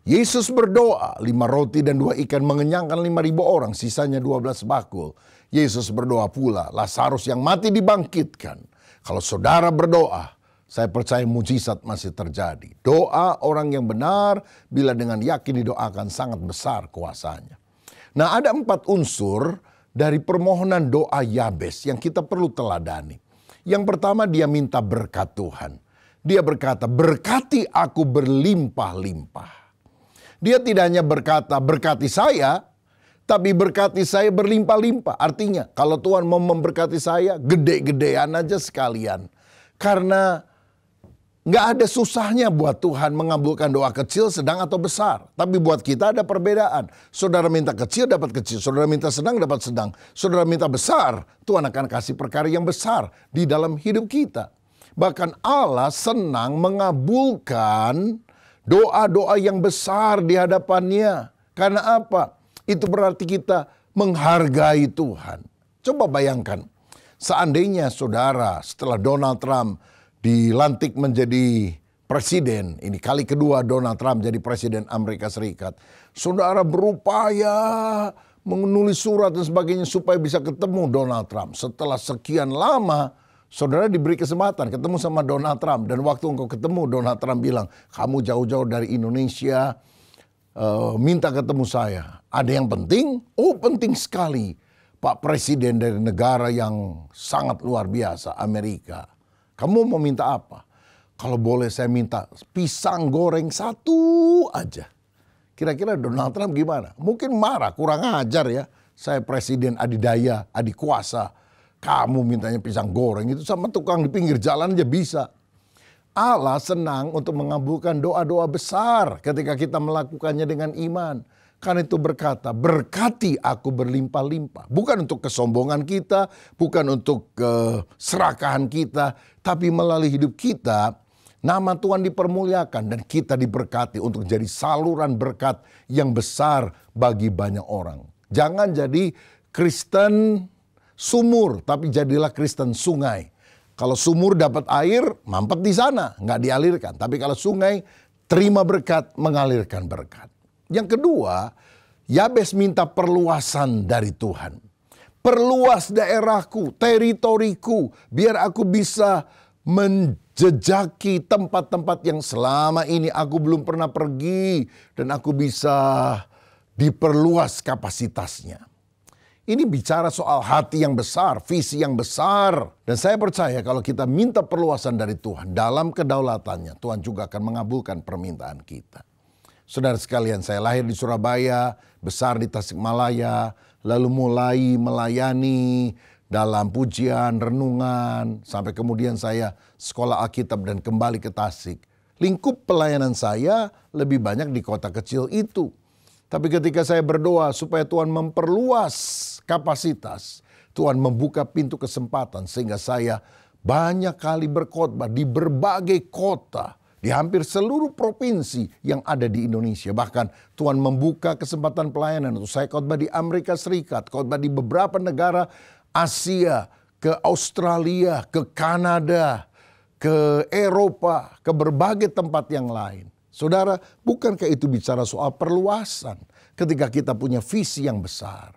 Yesus berdoa, 5 roti dan 2 ikan mengenyangkan 5.000 orang, sisanya 12 bakul. Yesus berdoa pula, Lazarus yang mati dibangkitkan. Kalau saudara berdoa, saya percaya mujizat masih terjadi. Doa orang yang benar, bila dengan yakin didoakan, sangat besar kuasanya. Nah, ada 4 unsur dari permohonan doa Yabes yang kita perlu teladani. Yang pertama, dia minta berkat Tuhan. Dia berkata, berkati aku berlimpah-limpah. Dia tidak hanya berkata, berkati saya, tapi berkati saya berlimpah-limpah. Artinya, kalau Tuhan mau memberkati saya, gede-gedean aja sekalian. Karena nggak ada susahnya buat Tuhan mengabulkan doa kecil, sedang, atau besar. Tapi buat kita ada perbedaan. Saudara minta kecil, dapat kecil. Saudara minta sedang, dapat sedang. Saudara minta besar, Tuhan akan kasih perkara yang besar di dalam hidup kita. Bahkan Allah senang mengabulkan doa-doa yang besar di hadapannya. Karena apa? Itu berarti kita menghargai Tuhan. Coba bayangkan, seandainya saudara setelah Donald Trump dilantik menjadi presiden, ini kali kedua Donald Trump jadi presiden Amerika Serikat. Saudara berupaya menulis surat dan sebagainya supaya bisa ketemu Donald Trump. Setelah sekian lama, saudara diberi kesempatan ketemu sama Donald Trump. Dan waktu engkau ketemu, Donald Trump bilang, kamu jauh-jauh dari Indonesia, minta ketemu saya. Ada yang penting? Oh, penting sekali. Pak Presiden dari negara yang sangat luar biasa, Amerika. Kamu mau minta apa? Kalau boleh saya minta pisang goreng 1 aja. Kira-kira Donald Trump gimana? Mungkin marah, kurang ajar ya. Saya presiden adidaya, adikuasa. Kamu mintanya pisang goreng, itu sama tukang di pinggir jalan aja bisa. Allah senang untuk mengabulkan doa-doa besar ketika kita melakukannya dengan iman. Karena itu berkata, berkati aku berlimpah-limpah. Bukan untuk kesombongan kita, bukan untuk keserakahan kita, tapi melalui hidup kita, nama Tuhan dipermuliakan dan kita diberkati untuk jadi saluran berkat yang besar bagi banyak orang. Jangan jadi Kristen sumur, tapi jadilah Kristen sungai. Kalau sumur dapat air, mampet di sana, nggak dialirkan. Tapi kalau sungai, terima berkat, mengalirkan berkat. Yang kedua, Yabes minta perluasan dari Tuhan. Perluas daerahku, teritoriku, biar aku bisa menjejaki tempat-tempat yang selama ini aku belum pernah pergi. Dan aku bisa diperluas kapasitasnya. Ini bicara soal hati yang besar, visi yang besar. Dan saya percaya kalau kita minta perluasan dari Tuhan dalam kedaulatannya, Tuhan juga akan mengabulkan permintaan kita. Saudara sekalian, saya lahir di Surabaya, besar di Tasikmalaya, lalu mulai melayani dalam pujian, renungan, sampai kemudian saya sekolah Alkitab dan kembali ke Tasik. Lingkup pelayanan saya lebih banyak di kota kecil itu. Tapi ketika saya berdoa supaya Tuhan memperluas kapasitas, Tuhan membuka pintu kesempatan sehingga saya banyak kali berkhotbah di berbagai kota, di hampir seluruh provinsi yang ada di Indonesia. Bahkan Tuhan membuka kesempatan pelayanan untuk saya khotbah di Amerika Serikat, khotbah di beberapa negara Asia, ke Australia, ke Kanada, ke Eropa, ke berbagai tempat yang lain. Saudara, bukankah itu bicara soal perluasan ketika kita punya visi yang besar?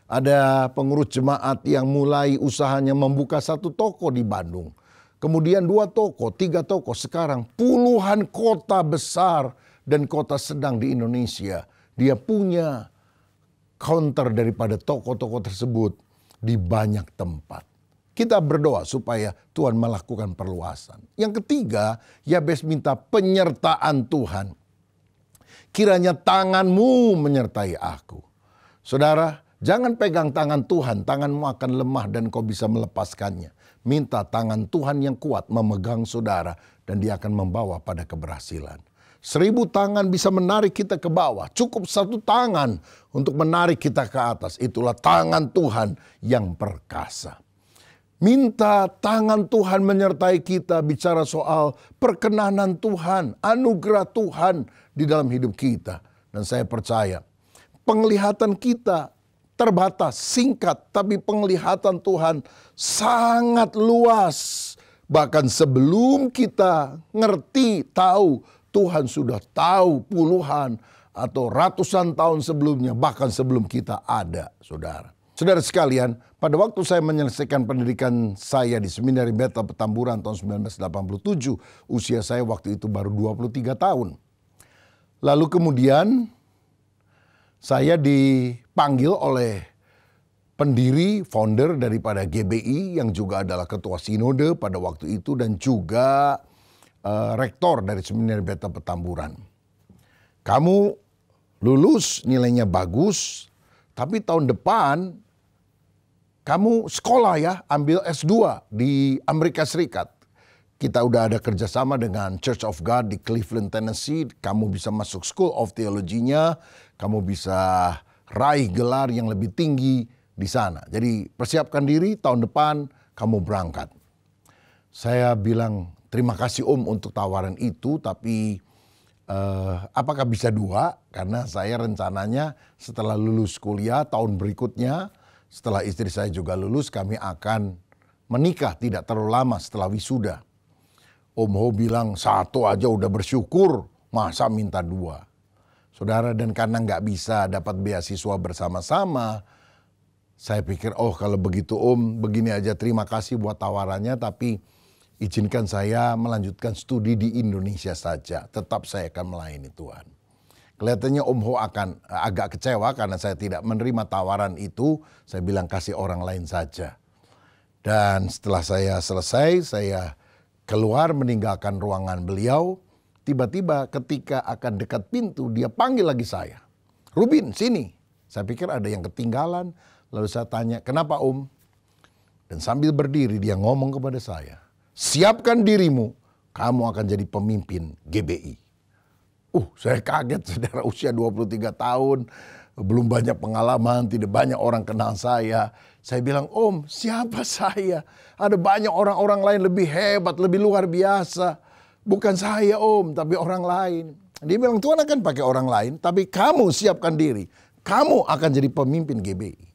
Ada pengurus jemaat yang mulai usahanya membuka 1 toko di Bandung. Kemudian 2 toko, 3 toko, sekarang puluhan kota besar dan kota sedang di Indonesia. Dia punya counter daripada toko-toko tersebut di banyak tempat. Kita berdoa supaya Tuhan melakukan perluasan. Yang ketiga, Yabes minta penyertaan Tuhan. Kiranya tanganmu menyertai aku. Saudara, jangan pegang tangan Tuhan, tanganmu akan lemah dan kau bisa melepaskannya. Minta tangan Tuhan yang kuat memegang saudara dan dia akan membawa pada keberhasilan. 1000 tangan bisa menarik kita ke bawah. Cukup 1 tangan untuk menarik kita ke atas. Itulah tangan Tuhan yang perkasa. Minta tangan Tuhan menyertai kita, bicara soal perkenanan Tuhan, anugerah Tuhan di dalam hidup kita. Dan saya percaya penglihatan kita terbatas, singkat, tapi penglihatan Tuhan sangat luas. Bahkan sebelum kita ngerti, tahu, Tuhan sudah tahu puluhan atau ratusan tahun sebelumnya, bahkan sebelum kita ada, saudara. Saudara sekalian, pada waktu saya menyelesaikan pendidikan saya di Seminari Bethel Petamburan tahun 1987, usia saya waktu itu baru 23 tahun. Lalu kemudian saya dipanggil oleh pendiri, founder daripada GBI yang juga adalah ketua sinode pada waktu itu dan juga rektor dari Seminari Bethel Petamburan. Kamu lulus, nilainya bagus, tapi tahun depan kamu sekolah ya, ambil S2 di Amerika Serikat. Kita udah ada kerjasama dengan Church of God di Cleveland, Tennessee. Kamu bisa masuk School of Theology-nya, kamu bisa raih gelar yang lebih tinggi di sana. Jadi persiapkan diri, tahun depan kamu berangkat. Saya bilang terima kasih Om untuk tawaran itu, tapi apakah bisa 2? Karena saya rencananya setelah lulus kuliah tahun berikutnya, setelah istri saya juga lulus, kami akan menikah tidak terlalu lama setelah wisuda. Om Ho bilang 1 aja udah bersyukur, masa minta 2? Saudara, dan karena nggak bisa dapat beasiswa bersama-sama, saya pikir kalau begitu Om, begini aja, terima kasih buat tawarannya, tapi izinkan saya melanjutkan studi di Indonesia saja. Tetap saya akan melayani Tuhan. Kelihatannya Om Ho akan agak kecewa karena saya tidak menerima tawaran itu. Saya bilang kasih orang lain saja. Dan setelah saya selesai, saya keluar meninggalkan ruangan beliau. Tiba-tiba ketika akan dekat pintu, dia panggil lagi saya. Rubin, sini. Saya pikir ada yang ketinggalan. Lalu saya tanya, kenapa Om? Dan sambil berdiri dia ngomong kepada saya, siapkan dirimu, kamu akan jadi pemimpin GBI. Saya kaget, saudara, usia 23 tahun, belum banyak pengalaman, tidak banyak orang kenal saya. Saya bilang, Om, siapa saya? Ada banyak orang-orang lain lebih hebat, lebih luar biasa. Bukan saya Om, tapi orang lain. Dia bilang, Tuhan akan pakai orang lain, tapi kamu siapkan diri. Kamu akan jadi pemimpin GBI.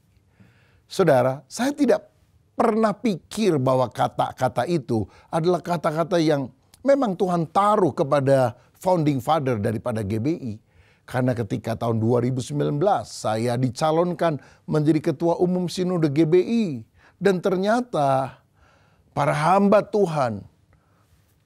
Saudara, saya tidak pernah pikir bahwa kata-kata itu adalah kata-kata yang memang Tuhan taruh kepada founding father daripada GBI. Karena ketika tahun 2019 saya dicalonkan menjadi ketua umum sinode GBI. Dan ternyata para hamba Tuhan,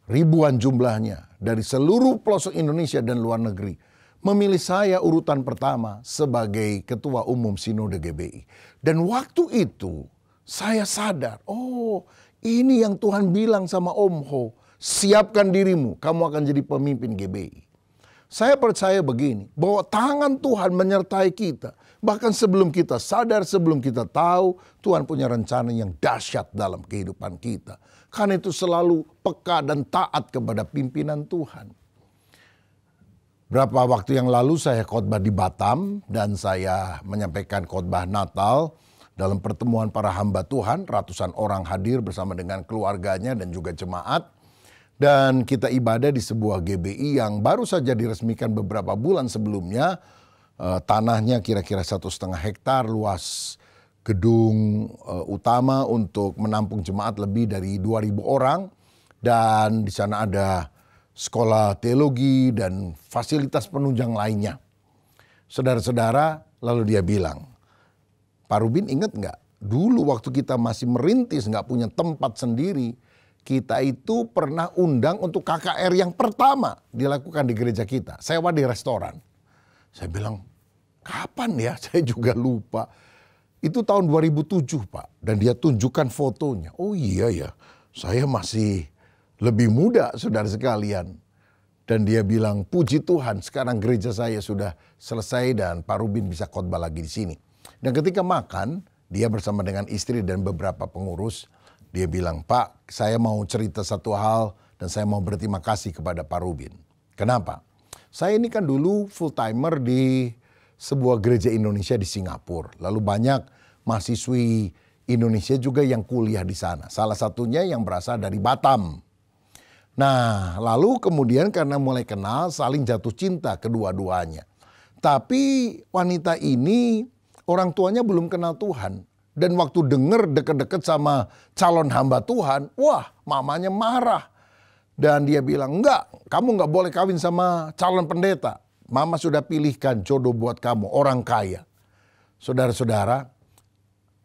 ribuan jumlahnya dari seluruh pelosok Indonesia dan luar negeri, memilih saya urutan pertama sebagai ketua umum sinode GBI. Dan waktu itu saya sadar, ini yang Tuhan bilang sama Om Ho. Siapkan dirimu, kamu akan jadi pemimpin GBI. Saya percaya begini, bahwa tangan Tuhan menyertai kita. Bahkan sebelum kita sadar, sebelum kita tahu, Tuhan punya rencana yang dahsyat dalam kehidupan kita. Karena itu selalu peka dan taat kepada pimpinan Tuhan. Berapa waktu yang lalu saya khotbah di Batam dan saya menyampaikan khotbah Natal dalam pertemuan para hamba Tuhan. Ratusan orang hadir bersama dengan keluarganya dan juga jemaat. Dan kita ibadah di sebuah GBI yang baru saja diresmikan beberapa bulan sebelumnya. Tanahnya kira-kira 1,5 hektar, luas gedung utama untuk menampung jemaat lebih dari 2.000 orang. dan di sana ada sekolah teologi dan fasilitas penunjang lainnya. Saudara-saudara, lalu dia bilang, Pak Rubin ingat nggak? Dulu waktu kita masih merintis nggak punya tempat sendiri, kita itu pernah undang untuk KKR yang pertama dilakukan di gereja kita. Sewa di restoran. Saya bilang, kapan ya? Saya juga lupa. Itu tahun 2007 Pak. Dan dia tunjukkan fotonya. Oh iya ya, saya masih lebih muda saudara sekalian. Dan dia bilang, puji Tuhan sekarang gereja saya sudah selesai dan Pak Rubin bisa khotbah lagi di sini. Dan ketika makan, dia bersama dengan istri dan beberapa pengurus, dia bilang, Pak, saya mau cerita satu hal dan saya mau berterima kasih kepada Pak Rubin. Kenapa? Saya ini kan dulu full timer di sebuah gereja Indonesia di Singapura. Lalu banyak mahasiswi Indonesia juga yang kuliah di sana. Salah satunya yang berasal dari Batam. Nah, lalu kemudian karena mulai kenal, saling jatuh cinta kedua-duanya. Tapi wanita ini orang tuanya belum kenal Tuhan. Dan waktu denger deket-deket sama calon hamba Tuhan, wah mamanya marah. Dan dia bilang, enggak, kamu enggak boleh kawin sama calon pendeta. Mama sudah pilihkan jodoh buat kamu, orang kaya. Saudara-saudara,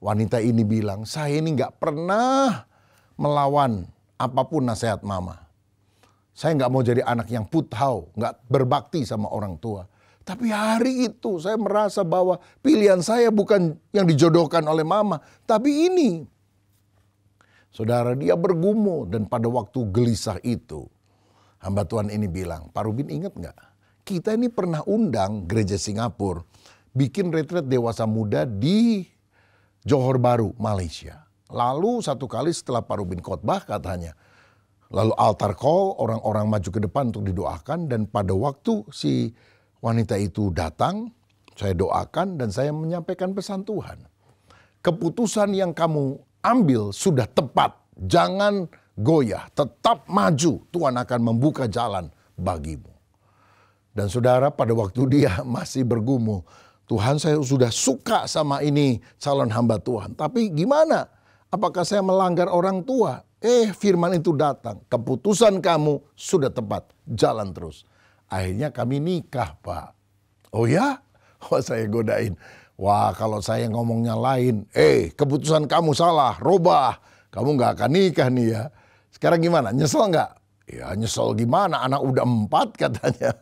wanita ini bilang, saya ini enggak pernah melawan apapun nasihat mama. Saya nggak mau jadi anak yang puthau, nggak berbakti sama orang tua. Tapi hari itu saya merasa bahwa pilihan saya bukan yang dijodohkan oleh mama, tapi ini. Saudara, dia bergumul dan pada waktu gelisah itu, hamba Tuhan ini bilang, Pak Rubin ingat nggak? Kita ini pernah undang gereja Singapura, bikin retret dewasa muda di Johor Bahru, Malaysia. Lalu satu kali setelah Pak Rubin khotbah katanya, lalu altar call, orang-orang maju ke depan untuk didoakan. Dan pada waktu si wanita itu datang, saya doakan dan saya menyampaikan pesan Tuhan. Keputusan yang kamu ambil sudah tepat. Jangan goyah, tetap maju. Tuhan akan membuka jalan bagimu. Dan saudara, pada waktu dia masih bergumul, Tuhan, saya sudah suka sama ini calon hamba Tuhan. Tapi gimana? Apakah saya melanggar orang tua? Firman itu datang. Keputusan kamu sudah tepat. Jalan terus. Akhirnya kami nikah, Pak. Oh ya? Wah, saya godain. Wah, kalau saya ngomongnya lain. Keputusan kamu salah. Robah. Kamu gak akan nikah nih ya. Sekarang gimana? Nyesel gak? Ya nyesel gimana? Anak udah 4 katanya.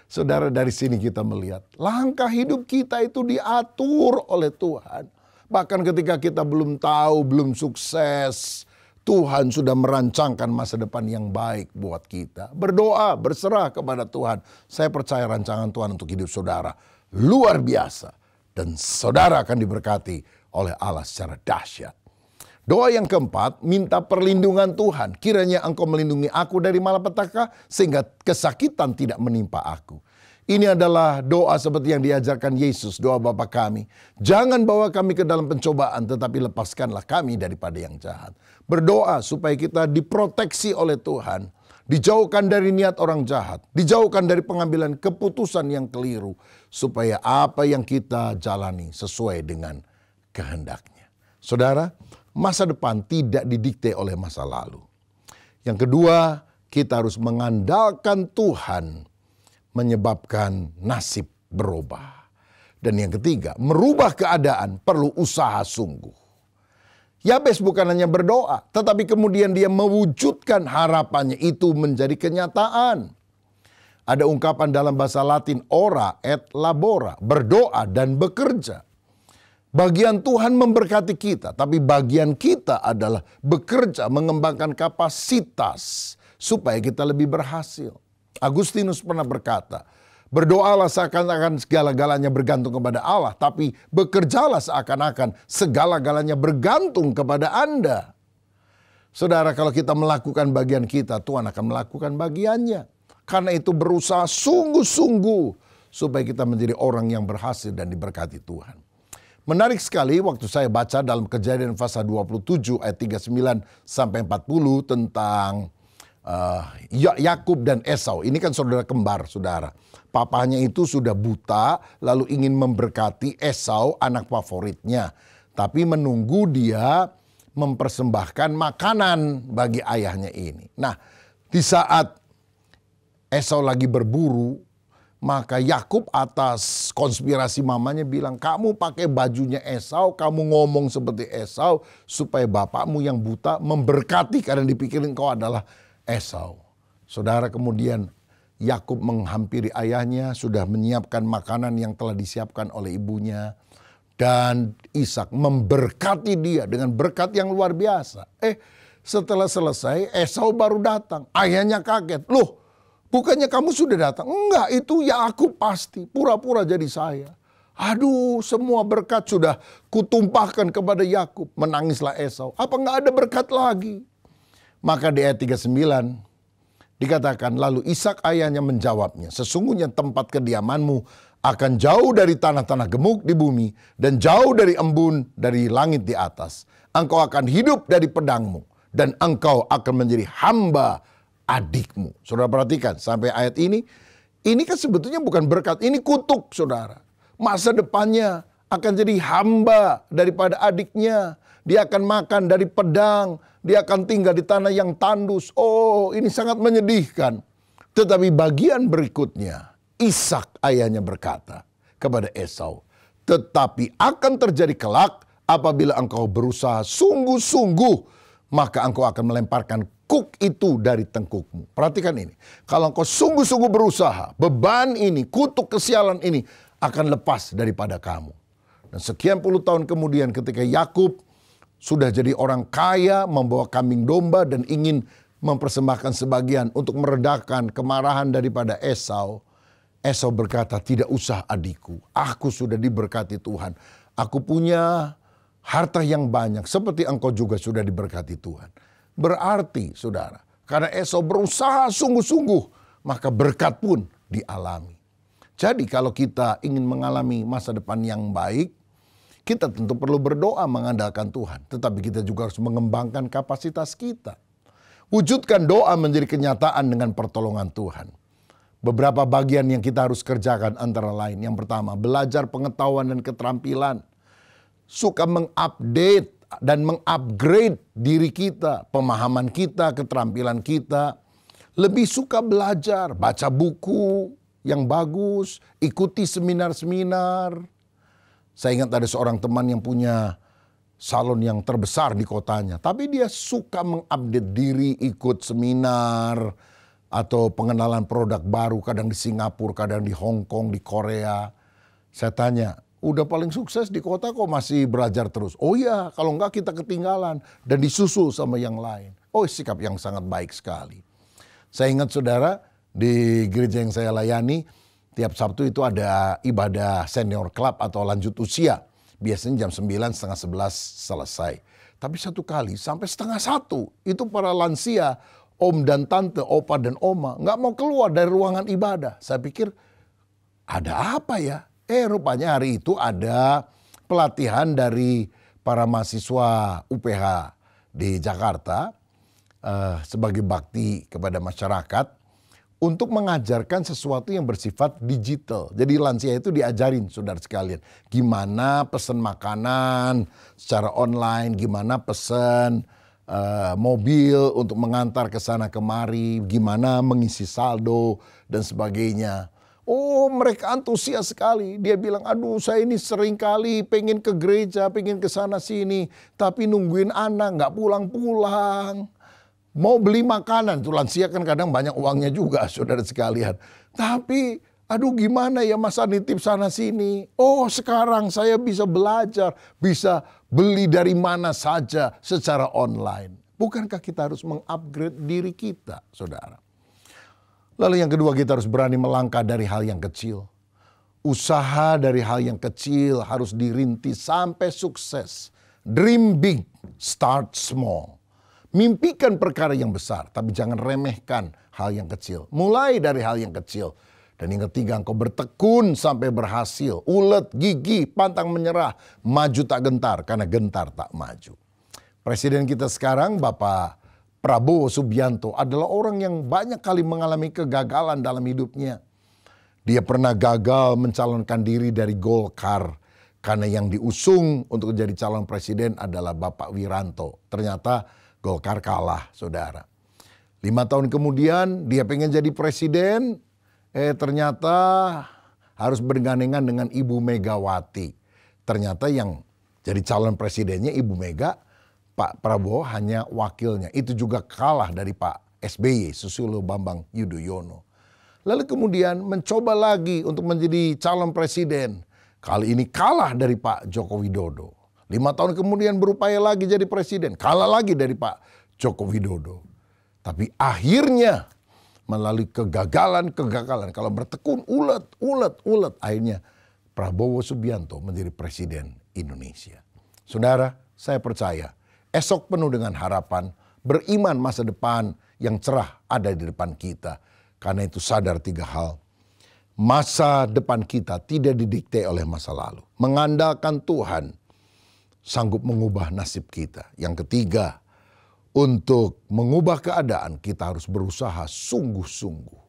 Saudara, dari sini kita melihat. Langkah hidup kita itu diatur oleh Tuhan. Bahkan ketika kita belum tahu, belum sukses, Tuhan sudah merancangkan masa depan yang baik buat kita. Berdoa, berserah kepada Tuhan. Saya percaya rancangan Tuhan untuk hidup saudara luar biasa. Dan saudara akan diberkati oleh Allah secara dahsyat. Doa yang keempat, minta perlindungan Tuhan. Kiranya engkau melindungi aku dari malapetaka sehingga kesakitan tidak menimpa aku. Ini adalah doa seperti yang diajarkan Yesus, doa Bapa kami. Jangan bawa kami ke dalam pencobaan, tetapi lepaskanlah kami daripada yang jahat. Berdoa supaya kita diproteksi oleh Tuhan. Dijauhkan dari niat orang jahat. Dijauhkan dari pengambilan keputusan yang keliru. Supaya apa yang kita jalani sesuai dengan kehendaknya. Saudara, masa depan tidak didikte oleh masa lalu. Yang kedua, kita harus mengandalkan Tuhan menyebabkan nasib berubah. Dan yang ketiga, merubah keadaan perlu usaha sungguh. Yabes bukan hanya berdoa, tetapi kemudian dia mewujudkan harapannya itu menjadi kenyataan. Ada ungkapan dalam bahasa Latin, ora et labora, berdoa dan bekerja. Bagian Tuhan memberkati kita, tapi bagian kita adalah bekerja, mengembangkan kapasitas supaya kita lebih berhasil. Agustinus pernah berkata, berdoalah seakan-akan segala-galanya bergantung kepada Allah, tapi bekerjalah seakan-akan segala-galanya bergantung kepada Anda. Saudara, kalau kita melakukan bagian kita, Tuhan akan melakukan bagiannya. Karena itu berusaha sungguh-sungguh supaya kita menjadi orang yang berhasil dan diberkati Tuhan. Menarik sekali waktu saya baca dalam Kejadian pasal 27 ayat 39 sampai 40 tentang Yakub dan Esau. Ini kan saudara kembar, saudara. Papanya itu sudah buta, lalu ingin memberkati Esau, anak favoritnya. Tapi menunggu dia mempersembahkan makanan bagi ayahnya ini. Nah, di saat Esau lagi berburu, maka Yakub atas konspirasi mamanya bilang, kamu pakai bajunya Esau, kamu ngomong seperti Esau supaya bapakmu yang buta memberkati karena dipikirin kau adalah Esau. Saudara, kemudian Yakub menghampiri ayahnya, sudah menyiapkan makanan yang telah disiapkan oleh ibunya. Dan Ishak memberkati dia dengan berkat yang luar biasa. Setelah selesai Esau baru datang. Ayahnya kaget. Loh, bukannya kamu sudah datang? Enggak, itu Yakub pasti. Pura-pura jadi saya. Aduh, semua berkat sudah kutumpahkan kepada Yakub. Menangislah Esau. Apa enggak ada berkat lagi? Maka di ayat 39 dikatakan, lalu Ishak ayahnya menjawabnya, sesungguhnya tempat kediamanmu akan jauh dari tanah-tanah gemuk di bumi dan jauh dari embun dari langit di atas. Engkau akan hidup dari pedangmu dan engkau akan menjadi hamba adikmu. Saudara perhatikan sampai ayat ini kan sebetulnya bukan berkat, ini kutuk saudara. Masa depannya akan jadi hamba daripada adiknya. Dia akan makan dari pedang, dia akan tinggal di tanah yang tandus. Oh, ini sangat menyedihkan. Tetapi bagian berikutnya, Ishak ayahnya berkata kepada Esau, tetapi akan terjadi kelak apabila engkau berusaha sungguh-sungguh, maka engkau akan melemparkan kuk itu dari tengkukmu. Perhatikan ini, kalau engkau sungguh-sungguh berusaha, beban ini, kutuk kesialan ini akan lepas daripada kamu. Dan sekian puluh tahun kemudian ketika Yakub sudah jadi orang kaya, membawa kambing domba dan ingin mempersembahkan sebagian untuk meredakan kemarahan daripada Esau. Esau berkata, tidak usah adikku, aku sudah diberkati Tuhan. Aku punya harta yang banyak seperti engkau juga sudah diberkati Tuhan. Berarti saudara, karena Esau berusaha sungguh-sungguh, maka berkat pun dialami. Jadi kalau kita ingin mengalami masa depan yang baik, kita tentu perlu berdoa mengandalkan Tuhan. Tetapi kita juga harus mengembangkan kapasitas kita. Wujudkan doa menjadi kenyataan dengan pertolongan Tuhan. Beberapa bagian yang kita harus kerjakan antara lain. Yang pertama, belajar pengetahuan dan keterampilan. Suka mengupdate dan mengupgrade diri kita. Pemahaman kita, keterampilan kita. Lebih suka belajar, baca buku yang bagus, ikuti seminar-seminar. Saya ingat ada seorang teman yang punya salon yang terbesar di kotanya. Tapi dia suka mengupdate diri, ikut seminar atau pengenalan produk baru. Kadang di Singapura, kadang di Hong Kong, di Korea. Saya tanya, udah paling sukses di kota kok masih belajar terus? Oh iya, kalau enggak kita ketinggalan dan disusul sama yang lain. Oh, sikap yang sangat baik sekali. Saya ingat saudara, di gereja yang saya layani, tiap Sabtu itu ada ibadah senior club atau lanjut usia. Biasanya jam 9, setengah 11 selesai. Tapi satu kali sampai setengah 1, itu para lansia, om dan tante, opa dan oma, nggak mau keluar dari ruangan ibadah. Saya pikir, ada apa ya? Rupanya hari itu ada pelatihan dari para mahasiswa UPH di Jakarta sebagai bakti kepada masyarakat, untuk mengajarkan sesuatu yang bersifat digital. Jadi lansia itu diajarin saudara sekalian. Gimana pesan makanan secara online, gimana pesan mobil untuk mengantar ke sana kemari, gimana mengisi saldo dan sebagainya. Oh, mereka antusias sekali. Dia bilang, aduh saya ini sering kali pengen ke gereja, pengen ke sana sini. Tapi nungguin anak nggak pulang-pulang. Mau beli makanan, tuh lansia kan kadang banyak uangnya juga saudara sekalian. Tapi aduh gimana ya masa nitip sana sini. Oh sekarang saya bisa belajar, bisa beli dari mana saja secara online. Bukankah kita harus mengupgrade diri kita saudara? Lalu yang kedua, kita harus berani melangkah dari hal yang kecil. Usaha dari hal yang kecil harus dirintis sampai sukses. Dream big, start small. Mimpikan perkara yang besar, tapi jangan remehkan hal yang kecil. Mulai dari hal yang kecil. Dan yang ketiga, engkau bertekun sampai berhasil. Ulet, gigi, pantang menyerah. Maju tak gentar, karena gentar tak maju. Presiden kita sekarang, Bapak Prabowo Subianto, adalah orang yang banyak kali mengalami kegagalan dalam hidupnya. Dia pernah gagal mencalonkan diri dari Golkar Karena yang diusung untuk jadi calon presiden adalah Bapak Wiranto. Ternyata Golkar kalah, saudara. 5 tahun kemudian dia pengen jadi presiden, ternyata harus bergandengan dengan Ibu Megawati. Ternyata yang jadi calon presidennya Ibu Mega, Pak Prabowo hanya wakilnya. Itu juga kalah dari Pak SBY, Susilo Bambang Yudhoyono. Lalu kemudian mencoba lagi untuk menjadi calon presiden. Kali ini kalah dari Pak Joko Widodo. 5 tahun kemudian berupaya lagi jadi presiden. Kalah lagi dari Pak Joko Widodo. Tapi akhirnya melalui kegagalan, kalau bertekun ulet, akhirnya Prabowo Subianto menjadi presiden Indonesia. Saudara, saya percaya esok penuh dengan harapan, beriman masa depan yang cerah ada di depan kita. Karena itu sadar 3 hal. Masa depan kita tidak didikte oleh masa lalu. Mengandalkan Tuhan sanggup mengubah nasib kita. Yang ketiga, untuk mengubah keadaan kita harus berusaha sungguh-sungguh.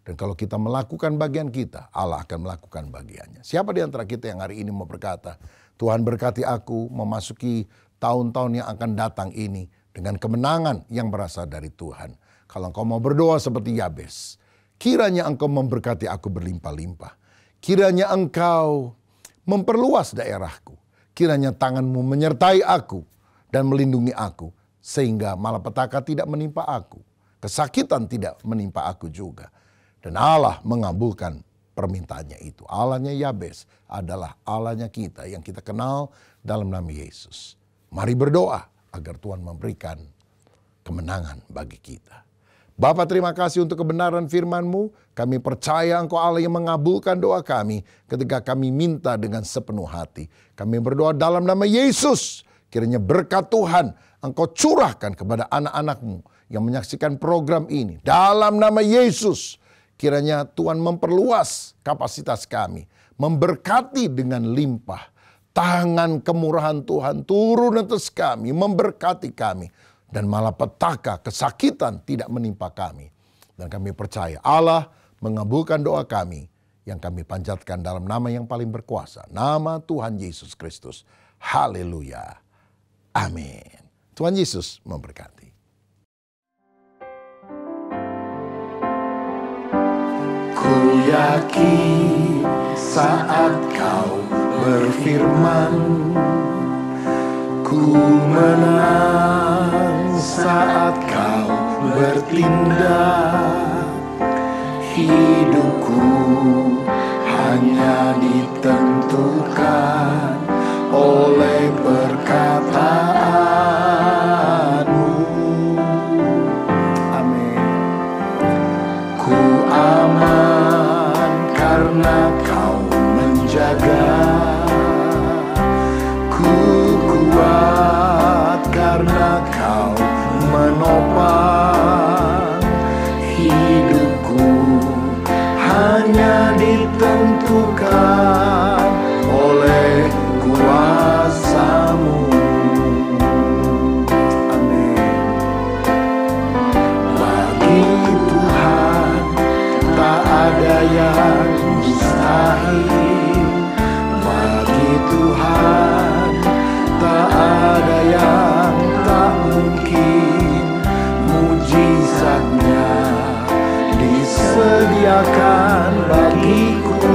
Dan kalau kita melakukan bagian kita, Allah akan melakukan bagiannya. Siapa di antara kita yang hari ini mau berkata, Tuhan berkati aku memasuki tahun-tahun yang akan datang ini dengan kemenangan yang berasal dari Tuhan. Kalau engkau mau berdoa seperti Yabes, kiranya engkau memberkati aku berlimpah-limpah. Kiranya engkau memperluas daerahku. Kiranya tanganmu menyertai aku dan melindungi aku. Sehingga malapetaka tidak menimpa aku. Kesakitan tidak menimpa aku juga. Dan Allah mengabulkan permintaannya itu. Allahnya Yabes adalah Allahnya kita yang kita kenal dalam nama Yesus. Mari berdoa agar Tuhan memberikan kemenangan bagi kita. Bapa, terima kasih untuk kebenaran firman-Mu. Kami percaya Engkau Allah yang mengabulkan doa kami ketika kami minta dengan sepenuh hati. Kami berdoa dalam nama Yesus. Kiranya berkat Tuhan Engkau curahkan kepada anak-anak-Mu yang menyaksikan program ini. Dalam nama Yesus, kiranya Tuhan memperluas kapasitas kami. Memberkati dengan limpah. Tangan kemurahan Tuhan turun atas kami, memberkati kami. Dan malapetaka, kesakitan tidak menimpa kami. Dan kami percaya Allah mengabulkan doa kami yang kami panjatkan dalam nama yang paling berkuasa. Nama Tuhan Yesus Kristus. Haleluya. Amin. Tuhan Yesus memberkati. Ku yakin saat kau berfirman, ku menang saat kau bertindak. Hidupku hanya ditentukan oleh perkataanmu. Amin. Ku aman karena kau menjaga. Ku kuat karena kau menopang. Hidupku hanya ditentukan oleh kuasa-Mu. Amin. Bagi Tuhan tak ada yang mustahil. Bagi Tuhan tak ada yang tak mungkin. Mujizatnya disediakan bagiku.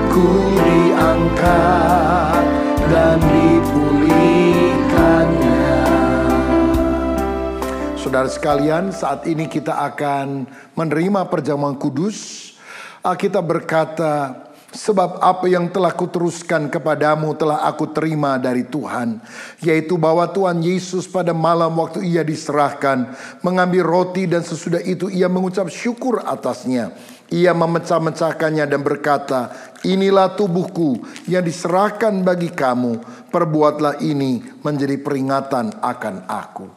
Ku diangkat dan dipulihkannya. Saudara sekalian, saat ini kita akan menerima perjamuan kudus. Alkitab berkata, sebab apa yang telah kuteruskan kepadamu telah aku terima dari Tuhan. Yaitu bahwa Tuhan Yesus pada malam waktu ia diserahkan, mengambil roti dan sesudah itu ia mengucap syukur atasnya. Ia memecah-mecahkannya dan berkata, inilah tubuhku yang diserahkan bagi kamu. Perbuatlah ini menjadi peringatan akan aku.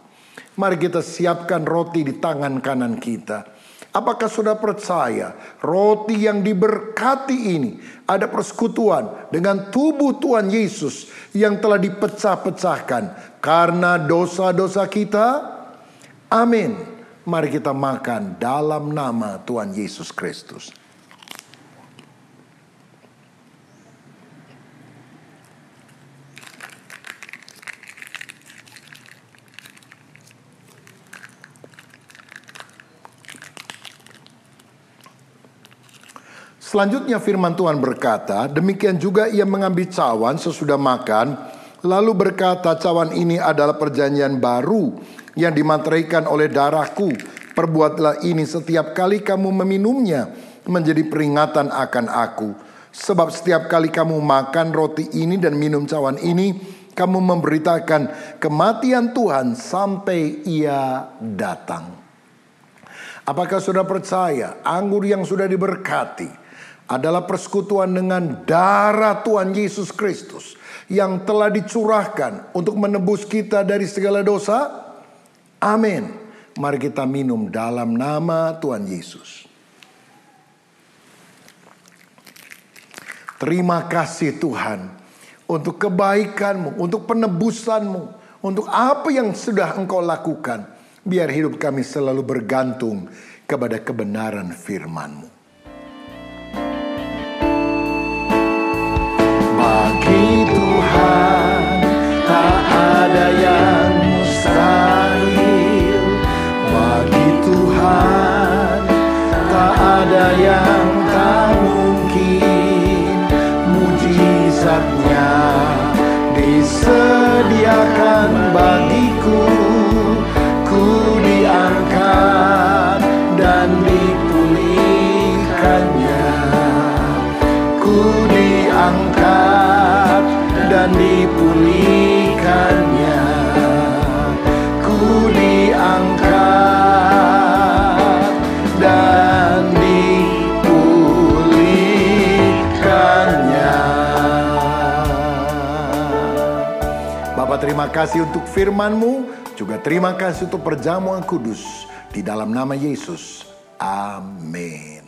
Mari kita siapkan roti di tangan kanan kita. Apakah saudara percaya roti yang diberkati ini ada persekutuan dengan tubuh Tuhan Yesus yang telah dipecah-pecahkan karena dosa-dosa kita? Amin. Mari kita makan dalam nama Tuhan Yesus Kristus. Selanjutnya firman Tuhan berkata, demikian juga ia mengambil cawan sesudah makan, lalu berkata, cawan ini adalah perjanjian baru yang dimateraikan oleh darahku. Perbuatlah ini setiap kali kamu meminumnya menjadi peringatan akan aku. Sebab setiap kali kamu makan roti ini dan minum cawan ini, kamu memberitakan kematian Tuhan sampai ia datang. Apakah saudara percaya anggur yang sudah diberkati adalah persekutuan dengan darah Tuhan Yesus Kristus yang telah dicurahkan untuk menebus kita dari segala dosa? Amin. Mari kita minum dalam nama Tuhan Yesus. Terima kasih Tuhan untuk kebaikan-Mu, untuk penebusan-Mu, untuk apa yang sudah Engkau lakukan. Biar hidup kami selalu bergantung kepada kebenaran firman-Mu. Bagi Tuhan tak ada yang mustahil. Bagi Tuhan tak ada yang tak mungkin. Mujizatnya disediakan bagiku. Ku diangkat dan dipulihkannya. Ku diangkat dan dipulihkannya. Ku diangkat dan dipulihkannya. Bapa, terima kasih untuk firman-Mu, juga terima kasih untuk perjamuan kudus. Di dalam nama Yesus, amin.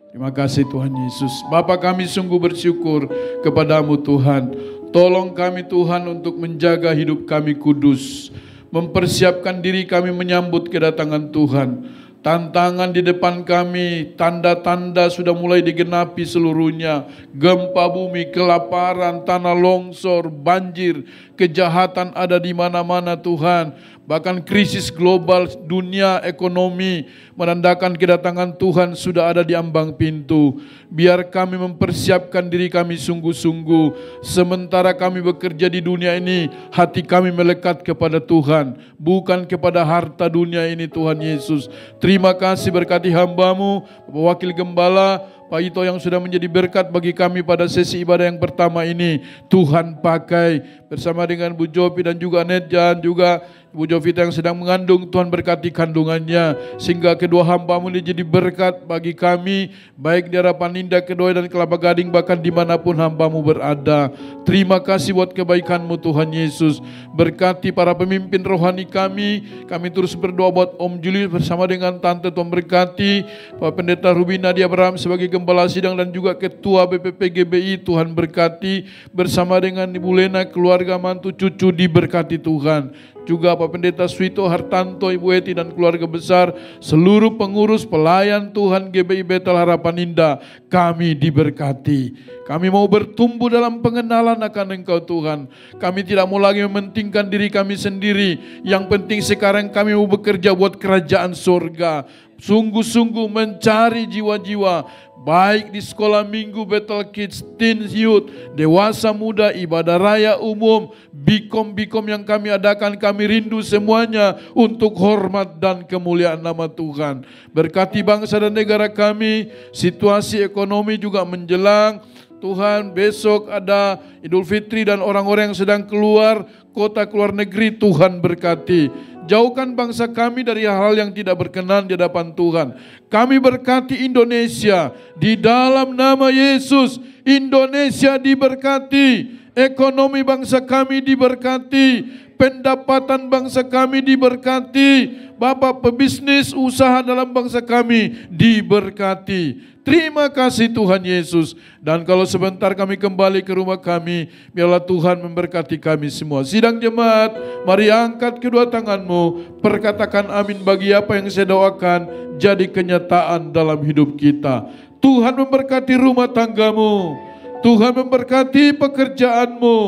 Terima kasih Tuhan Yesus. Bapa, kami sungguh bersyukur kepada-Mu Tuhan. Tolong kami Tuhan untuk menjaga hidup kami kudus. Mempersiapkan diri kami menyambut kedatangan Tuhan. Tantangan di depan kami, tanda-tanda sudah mulai digenapi seluruhnya. Gempa bumi, kelaparan, tanah longsor, banjir, kejahatan ada di mana-mana Tuhan. Bahkan krisis global dunia ekonomi menandakan kedatangan Tuhan sudah ada di ambang pintu. Biar kami mempersiapkan diri kami sungguh-sungguh. Sementara kami bekerja di dunia ini, hati kami melekat kepada Tuhan, bukan kepada harta dunia ini Tuhan Yesus. Terima kasih, berkati hamba-Mu, Bapak Wakil Gembala Pak Ito yang sudah menjadi berkat bagi kami pada sesi ibadah yang pertama ini. Tuhan pakai bersama dengan Bu Jovi dan juga Netjan, juga Bu Jovita yang sedang mengandung, Tuhan berkati kandungannya, sehingga kedua hamba-Mu ini jadi berkat bagi kami, baik di Harapan Indah, Kedoya dan Kelapa Gading, bahkan dimanapun hamba-Mu berada. Terima kasih buat kebaikan-Mu Tuhan Yesus. Berkati para pemimpin rohani kami terus berdoa buat Om Julius bersama dengan Tante, Tuhan berkati Pak Pendeta Ruby Nadia Abraham sebagai Gembala Sidang dan juga Ketua BPP GBI, Tuhan berkati bersama dengan Ibu Lena, keluarga, mantu, cucu diberkati Tuhan. Juga Pak Pendeta Suito Hartanto, Ibu Eti dan keluarga besar, seluruh pengurus pelayan Tuhan GBI Betel Harapan Indah, kami diberkati. Kami mau bertumbuh dalam pengenalan akan Engkau Tuhan. Kami tidak mau lagi mementingkan diri kami sendiri. Yang penting sekarang kami mau bekerja buat kerajaan surga. Sungguh-sungguh mencari jiwa-jiwa, baik di sekolah minggu, Battle Kids, Teen Youth, dewasa muda, ibadah raya umum, bikom yang kami adakan, kami rindu semuanya untuk hormat dan kemuliaan nama Tuhan. Berkati bangsa dan negara kami, situasi ekonomi juga menjelang. Tuhan, besok ada Idul Fitri dan orang-orang yang sedang keluar kota, keluar negeri, Tuhan berkati. Jauhkan bangsa kami dari hal-hal yang tidak berkenan di hadapan Tuhan. Kami berkati Indonesia di dalam nama Yesus. Indonesia diberkati, ekonomi bangsa kami diberkati, pendapatan bangsa kami diberkati, Bapak pebisnis usaha dalam bangsa kami diberkati. Terima kasih Tuhan Yesus. Dan kalau sebentar kami kembali ke rumah kami, biarlah Tuhan memberkati kami semua. Sidang jemaat, mari angkat kedua tanganmu, perkatakan amin bagi apa yang saya doakan jadi kenyataan dalam hidup kita. Tuhan memberkati rumah tanggamu, Tuhan memberkati pekerjaanmu,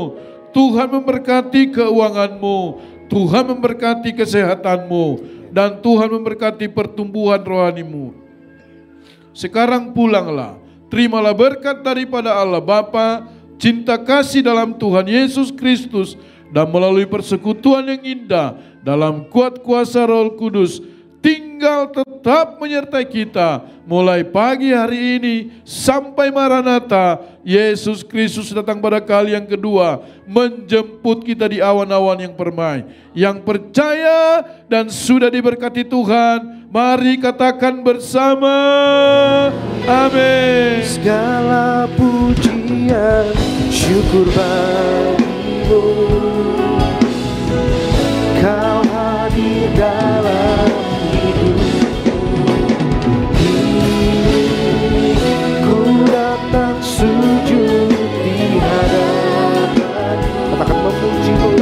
Tuhan memberkati keuanganmu, Tuhan memberkati kesehatanmu, dan Tuhan memberkati pertumbuhan rohanimu. Sekarang pulanglah terimalah berkat daripada Allah Bapa, cinta kasih dalam Tuhan Yesus Kristus, dan melalui persekutuan yang indah dalam kuat kuasa Roh Kudus, tinggal tetap menyertai kita mulai pagi hari ini sampai Maranatha. Yesus Kristus datang pada kali yang kedua, menjemput kita di awan-awan yang permai. Yang percaya dan sudah diberkati Tuhan, mari katakan bersama, amin. Segala pujian syukur bagimu, Kau hadir dalam sujud di hadapan, katakan memujimu,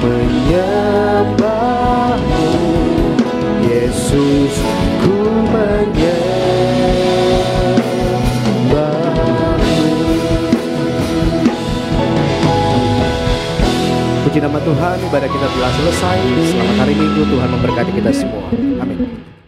menyembahmu, Yesus, ku menyembahmu. Puji nama Tuhan, ibadah kita telah selesai. Selamat hari Minggu, Tuhan memberkati kita semua. Amin.